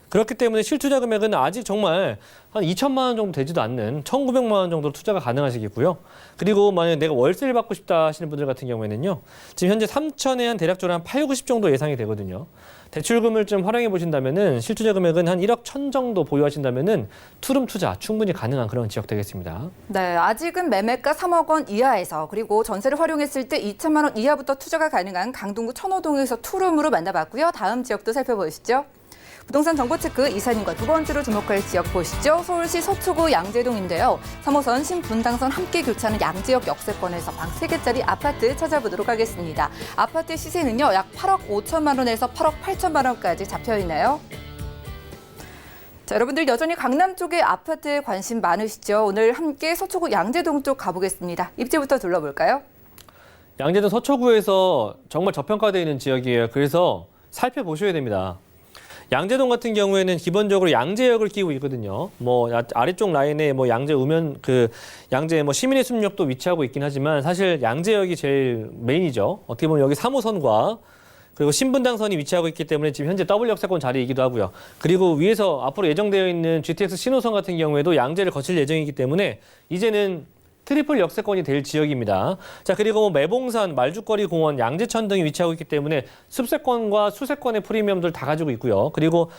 그렇기 때문에 실투자 금액은 아직 정말 한 2천만 원 정도 되지도 않는 1,900만 원 정도로 투자가 가능하시겠고요. 그리고 만약에 내가 월세를 받고 싶다 하시는 분들 같은 경우에는요. 지금 현재 3천에 한 대략적으로 한 8, 90 정도 예상이 되거든요. 대출금을 좀 활용해 보신다면은 실투자 금액은 한 1억 1천 정도 보유하신다면은 투룸 투자 충분히 가능한 그런 지역 되겠습니다. 네, 아직은 매매가 3억 원 이하에서 그리고 전세를 활용했을 때 2천만 원 이하부터 투자가 가능한 강동구 천호동에서 투룸으로 만나봤고요. 다음 지역도 살펴보시죠. 부동산 정보체크 이사님과 두 번째로 주목할 지역 보시죠. 서울시 서초구 양재동인데요. 3호선 신분당선 함께 교차하는 양지역 역세권에서 방 3개짜리 아파트 찾아보도록 하겠습니다. 아파트 시세는요. 약 8억 5천만 원에서 8억 8천만 원까지 잡혀있나요? 자, 여러분들 여전히 강남 쪽에 아파트에 관심 많으시죠? 오늘 함께 서초구 양재동 쪽 가보겠습니다. 입지부터 둘러볼까요? 양재동 서초구에서 정말 저평가되어 있는 지역이에요. 그래서 살펴보셔야 됩니다. 양재동 같은 경우에는 기본적으로 양재역을 끼고 있거든요. 뭐 아래쪽 라인에 뭐 양재 우면 양재 뭐 시민의 숲역도 위치하고 있긴 하지만 사실 양재역이 제일 메인이죠. 어떻게 보면 여기 3호선과 그리고 신분당선이 위치하고 있기 때문에 지금 현재 더블 역세권 자리이기도 하고요. 그리고 위에서 앞으로 예정되어 있는 GTX 신호선 같은 경우에도 양재를 거칠 예정이기 때문에 이제는 트리플 역세권이 될 지역입니다. 자, 그리고 뭐 매봉산, 말죽거리 공원, 양재천 등이 위치하고 있기 때문에 숲세권과 수세권의 프리미엄들 다 가지고 있고요. 그리고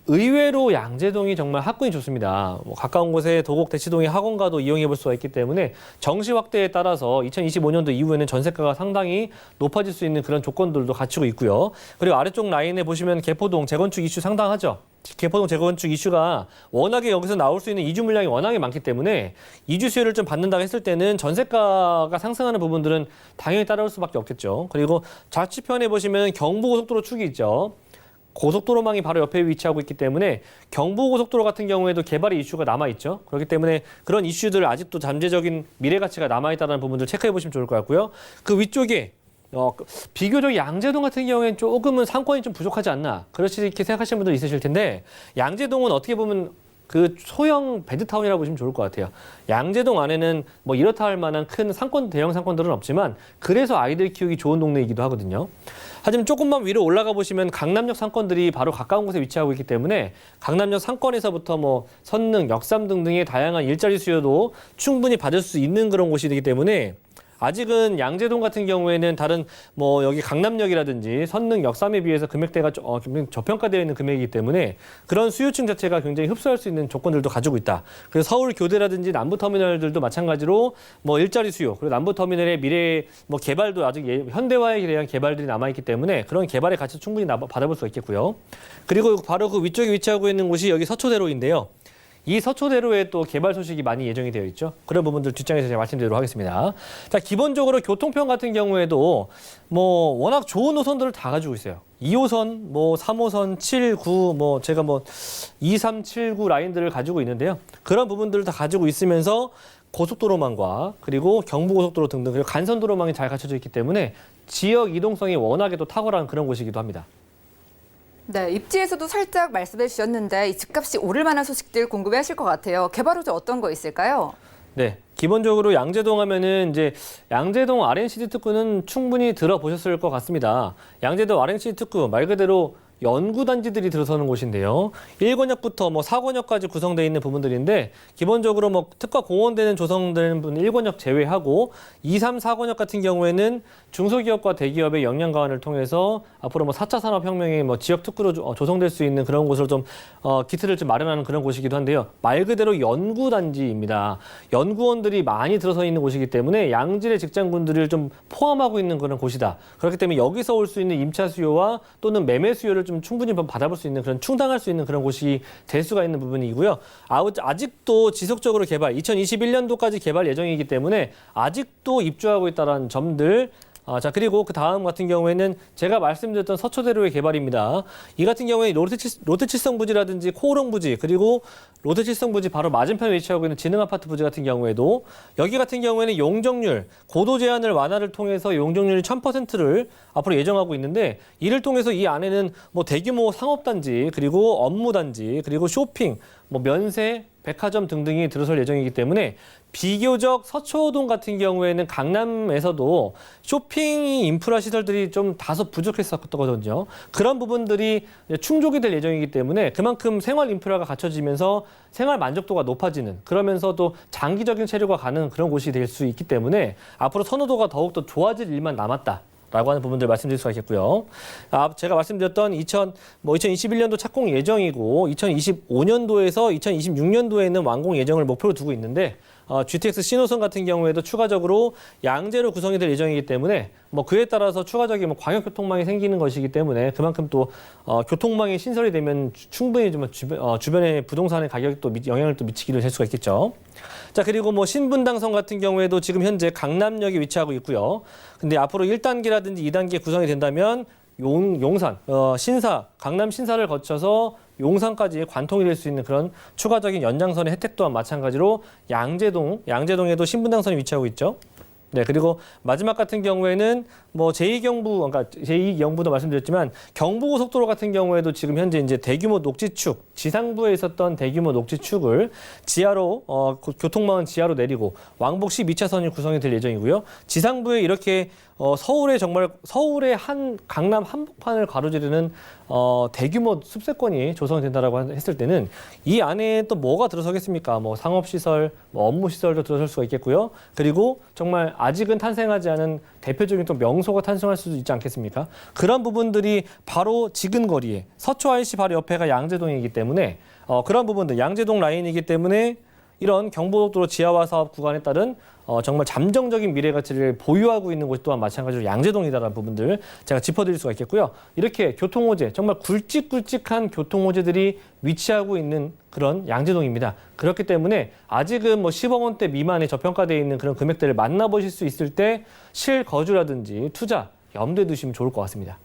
의외로 양재동이 정말 학군이 좋습니다. 뭐 가까운 곳에 도곡 대치동의 학원가도 이용해 볼 수가 있기 때문에 정시 확대에 따라서 2025년도 이후에는 전세가가 상당히 높아질 수 있는 그런 조건들도 갖추고 있고요. 그리고 아래쪽 라인에 보시면 개포동 재건축 이슈 상당하죠. 개포동 재건축 이슈가 워낙에 여기서 나올 수 있는 이주 물량이 워낙에 많기 때문에 이주 수요를 좀 받는다고 했을 때는 전세가가 상승하는 부분들은 당연히 따라올 수밖에 없겠죠. 그리고 좌측편에 보시면 경부고속도로 축이 있죠. 고속도로망이 바로 옆에 위치하고 있기 때문에 경부고속도로 같은 경우에도 개발의 이슈가 남아있죠. 그렇기 때문에 그런 이슈들 아직도 잠재적인 미래 가치가 남아있다는 부분들 체크해 보시면 좋을 것 같고요. 그 위쪽에 비교적 양재동 같은 경우에는 조금은 상권이 좀 부족하지 않나 그렇게 생각하시는 분들 있으실 텐데 양재동은 어떻게 보면 그 소형 베드타운이라고 보시면 좋을 것 같아요. 양재동 안에는 뭐 이렇다 할 만한 큰 대형 상권들은 없지만 그래서 아이들 키우기 좋은 동네이기도 하거든요. 하지만 조금만 위로 올라가 보시면 강남역 상권들이 바로 가까운 곳에 위치하고 있기 때문에 강남역 상권에서부터 뭐 선릉, 역삼 등등의 다양한 일자리 수요도 충분히 받을 수 있는 그런 곳이기 때문에 아직은 양재동 같은 경우에는 다른 뭐 여기 강남역이라든지 선릉, 역삼에 비해서 금액대가 저평가되어 있는 금액이기 때문에 그런 수요층 자체가 굉장히 흡수할 수 있는 조건들도 가지고 있다. 그래서 서울 교대라든지 남부터미널들도 마찬가지로 뭐 일자리 수요 그리고 남부터미널의 미래 뭐 개발도 아직 현대화에 대한 개발들이 남아있기 때문에 그런 개발의 가치 충분히 받아볼 수가 있겠고요. 그리고 바로 그 위쪽에 위치하고 있는 곳이 여기 서초대로인데요. 이 서초대로에 또 개발 소식이 많이 예정이 되어 있죠. 그런 부분들 뒷장에서 제가 말씀드리도록 하겠습니다. 자, 기본적으로 교통편 같은 경우에도 뭐 워낙 좋은 노선들을 다 가지고 있어요. 2호선, 뭐 3호선, 7, 9, 뭐 제가 뭐 2, 3, 7, 9 라인들을 가지고 있는데요. 그런 부분들을 다 가지고 있으면서 고속도로망과 그리고 경부고속도로 등등 그리고 간선도로망이 잘 갖춰져 있기 때문에 지역 이동성이 워낙에 또 탁월한 그런 곳이기도 합니다. 네, 입지에서도 살짝 말씀해 주셨는데 이 집값이 오를 만한 소식들 궁금해하실 것 같아요. 개발 호재 어떤 거 있을까요? 네, 기본적으로 양재동 하면은 이제 양재동 RNCD 특구는 충분히 들어보셨을 것 같습니다. 양재동 RNCD 특구 말 그대로 연구단지들이 들어서는 곳인데요. 1권역부터 뭐 4권역까지 구성되어 있는 부분들인데 기본적으로 뭐 특화 공원대는 조성되는 부분 1권역 제외하고 2, 3, 4권역 같은 경우에는 중소기업과 대기업의 역량 강화를 통해서 앞으로 뭐 4차 산업혁명의 뭐 지역 특구로 조성될 수 있는 그런 곳으로 좀 기틀을 좀 마련하는 그런 곳이기도 한데요. 말 그대로 연구단지입니다. 연구원들이 많이 들어서 있는 곳이기 때문에 양질의 직장군들을 좀 포함하고 있는 그런 곳이다. 그렇기 때문에 여기서 올 수 있는 임차 수요와 또는 매매 수요를 좀 충분히 받아볼 수 있는 그런 충당할 수 있는 그런 곳이 될 수가 있는 부분이고요. 아직도 지속적으로 개발, 2021년도까지 개발 예정이기 때문에 아직도 입주하고 있다는 점들. 자, 그리고 그 다음 같은 경우에는 제가 말씀드렸던 서초대로의 개발입니다. 이 같은 경우에 롯데칠성 부지라든지 코오롱 부지, 그리고 롯데칠성 부지 바로 맞은편에 위치하고 있는 진흥아파트 부지 같은 경우에도 여기 같은 경우에는 용적률, 고도 제한을 완화를 통해서 용적률 1000%를 앞으로 예정하고 있는데 이를 통해서 이 안에는 뭐 대규모 상업단지, 그리고 업무단지, 그리고 쇼핑, 뭐 면세, 백화점 등등이 들어설 예정이기 때문에 비교적 서초동 같은 경우에는 강남에서도 쇼핑 인프라 시설들이 좀 다소 부족했었거든요. 그런 부분들이 충족이 될 예정이기 때문에 그만큼 생활 인프라가 갖춰지면서 생활 만족도가 높아지는, 그러면서도 장기적인 체류가 가능한 그런 곳이 될 수 있기 때문에 앞으로 선호도가 더욱더 좋아질 일만 남았다. 라고 하는 부분들 말씀드릴 수가 있겠고요. 제가 말씀드렸던 2021년도 착공 예정이고 2025년도에서 2026년도에는 완공 예정을 목표로 두고 있는데 GTX 신호선 같은 경우에도 추가적으로 양재로 구성이 될 예정이기 때문에 뭐 그에 따라서 추가적인 뭐 광역교통망이 생기는 것이기 때문에 그만큼 또 교통망이 신설이 되면 충분히 좀 주변의 부동산의 가격이 또 영향을 또 미치기도 할 수가 있겠죠. 자, 그리고 뭐 신분당선 같은 경우에도 지금 현재 강남역에 위치하고 있고요. 근데 앞으로 1단계라든지 2단계 구성이 된다면 용산, 강남 신사를 거쳐서 용산까지 관통이 될 수 있는 그런 추가적인 연장선의 혜택 또한 마찬가지로 양재동에도 신분당선이 위치하고 있죠. 네, 그리고 마지막 같은 경우에는 뭐 제2경부도 말씀드렸지만 경부고속도로 같은 경우에도 지금 현재 이제 대규모 녹지축, 지상부에 있었던 대규모 녹지축을 지하로 교통망은 지하로 내리고 왕복 12차선이 구성이 될 예정이고요. 지상부에 이렇게 서울의 강남 한복판을 가로지르는 대규모 숲세권이 조성된다라고 했을 때는 이 안에 또 뭐가 들어서겠습니까? 뭐 상업시설, 뭐 업무시설도 들어설 수가 있겠고요. 그리고 정말 아직은 탄생하지 않은 대표적인 또 명소가 탄생할 수도 있지 않겠습니까? 그런 부분들이 바로 지근거리에 서초 IC 바로 옆에가 양재동이기 때문에 그런 부분들, 양재동 라인이기 때문에 이런 경부고속도로 지하화 사업 구간에 따른 정말 잠정적인 미래 가치를 보유하고 있는 곳 또한 마찬가지로 양재동이다라는 부분들 제가 짚어드릴 수가 있겠고요. 이렇게 교통호재, 정말 굵직굵직한 교통호재들이 위치하고 있는 그런 양재동입니다. 그렇기 때문에 아직은 뭐 10억 원대 미만의 저평가되어 있는 그런 금액들을 만나보실 수 있을 때 실거주라든지 투자 염두에 두시면 좋을 것 같습니다.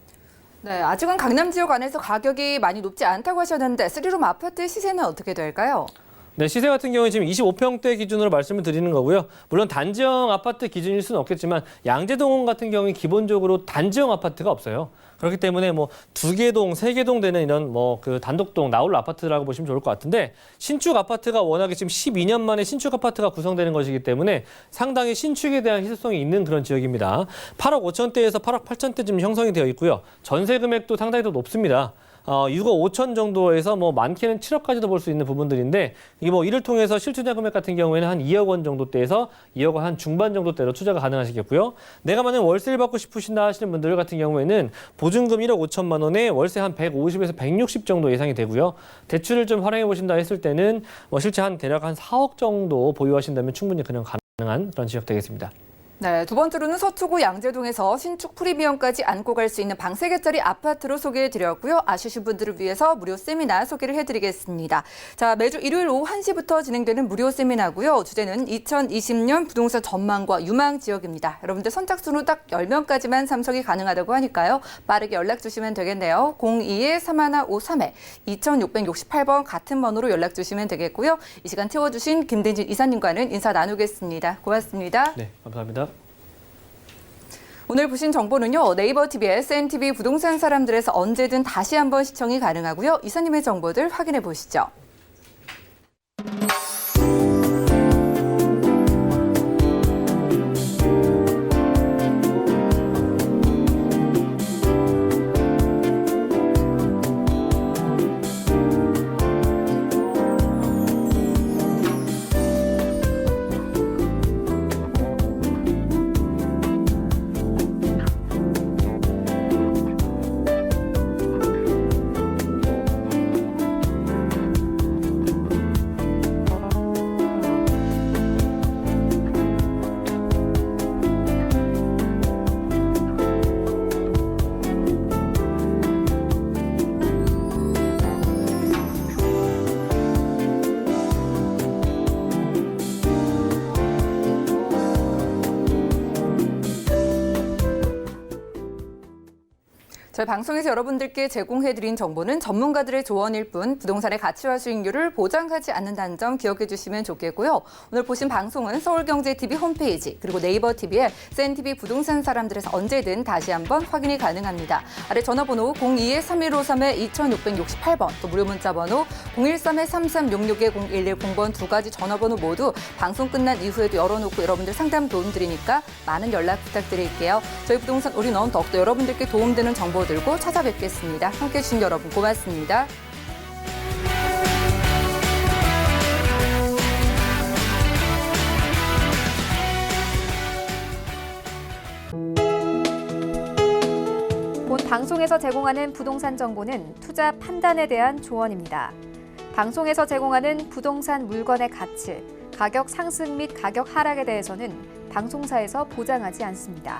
네, 아직은 강남 지역 안에서 가격이 많이 높지 않다고 하셨는데 3룸 아파트 시세는 어떻게 될까요? 네, 시세 같은 경우에 지금 25평대 기준으로 말씀을 드리는 거고요. 물론 단지형 아파트 기준일 수는 없겠지만 양재동 같은 경우에 기본적으로 단지형 아파트가 없어요. 그렇기 때문에 뭐 2개 동, 3개 동 되는 이런 뭐 그 단독동 나홀로 아파트라고 보시면 좋을 것 같은데 신축 아파트가 워낙에 지금 12년 만에 신축 아파트가 구성되는 것이기 때문에 상당히 신축에 대한 희소성이 있는 그런 지역입니다. 8억 5천대에서 8억 8천대쯤 형성이 되어 있고요. 전세 금액도 상당히 더 높습니다. 6억 5천 정도에서 뭐 많게는 7억까지도 볼 수 있는 부분들인데 이를 통해서 실투자 금액 같은 경우에는 한 2억 원 정도대에서 2억 원 한 중반 정도대로 투자가 가능하시겠고요. 내가 만약 월세를 받고 싶으신다 하시는 분들 같은 경우에는 보증금 1억 5천만 원에 월세 한 150에서 160 정도 예상이 되고요. 대출을 좀 활용해 보신다 했을 때는 뭐 실제 대략 한 4억 정도 보유하신다면 충분히 가능한 그런 지역 되겠습니다. 네, 두 번째로는 서초구 양재동에서 신축 프리미엄까지 안고 갈 수 있는 방 3개짜리 아파트로 소개해드렸고요. 아쉬우신 분들을 위해서 무료 세미나 소개를 해드리겠습니다. 자, 매주 일요일 오후 1시부터 진행되는 무료 세미나고요. 주제는 2020년 부동산 전망과 유망 지역입니다. 여러분들 선착순으로 딱 10명까지만 참석이 가능하다고 하니까요. 빠르게 연락 주시면 되겠네요. 02-3153에 2668번 같은 번호로 연락 주시면 되겠고요. 이 시간 채워주신 김대진 이사님과는 인사 나누겠습니다. 고맙습니다. 네, 감사합니다. 오늘 보신 정보는요. 네이버 TV의 SNTV 부동산 사람들에서 언제든 다시 한번 시청이 가능하고요. 이사님의 정보들 확인해 보시죠. 저희 방송에서 여러분들께 제공해드린 정보는 전문가들의 조언일 뿐 부동산의 가치와 수익률을 보장하지 않는다는 점 기억해 주시면 좋겠고요. 오늘 보신 방송은 서울경제TV 홈페이지 그리고 네이버 TV에 센TV 부동산 사람들에서 언제든 다시 한번 확인이 가능합니다. 아래 전화번호 02-3153-2668번 또 무료 문자번호 013-3366-0110번 두 가지 전화번호 모두 방송 끝난 이후에도 열어놓고 여러분들 상담 도움드리니까 많은 연락 부탁드릴게요. 저희 부동산 올인원 더욱더 여러분들께 도움되는 정보 들고 찾아뵙겠습니다. 함께해 주신 여러분 고맙습니다. 본 방송에서 제공하는 부동산 정보는 투자 판단에 대한 조언입니다. 방송에서 제공하는 부동산 물건의 가치, 가격 상승 및 가격 하락에 대해서는 방송사에서 보장하지 않습니다.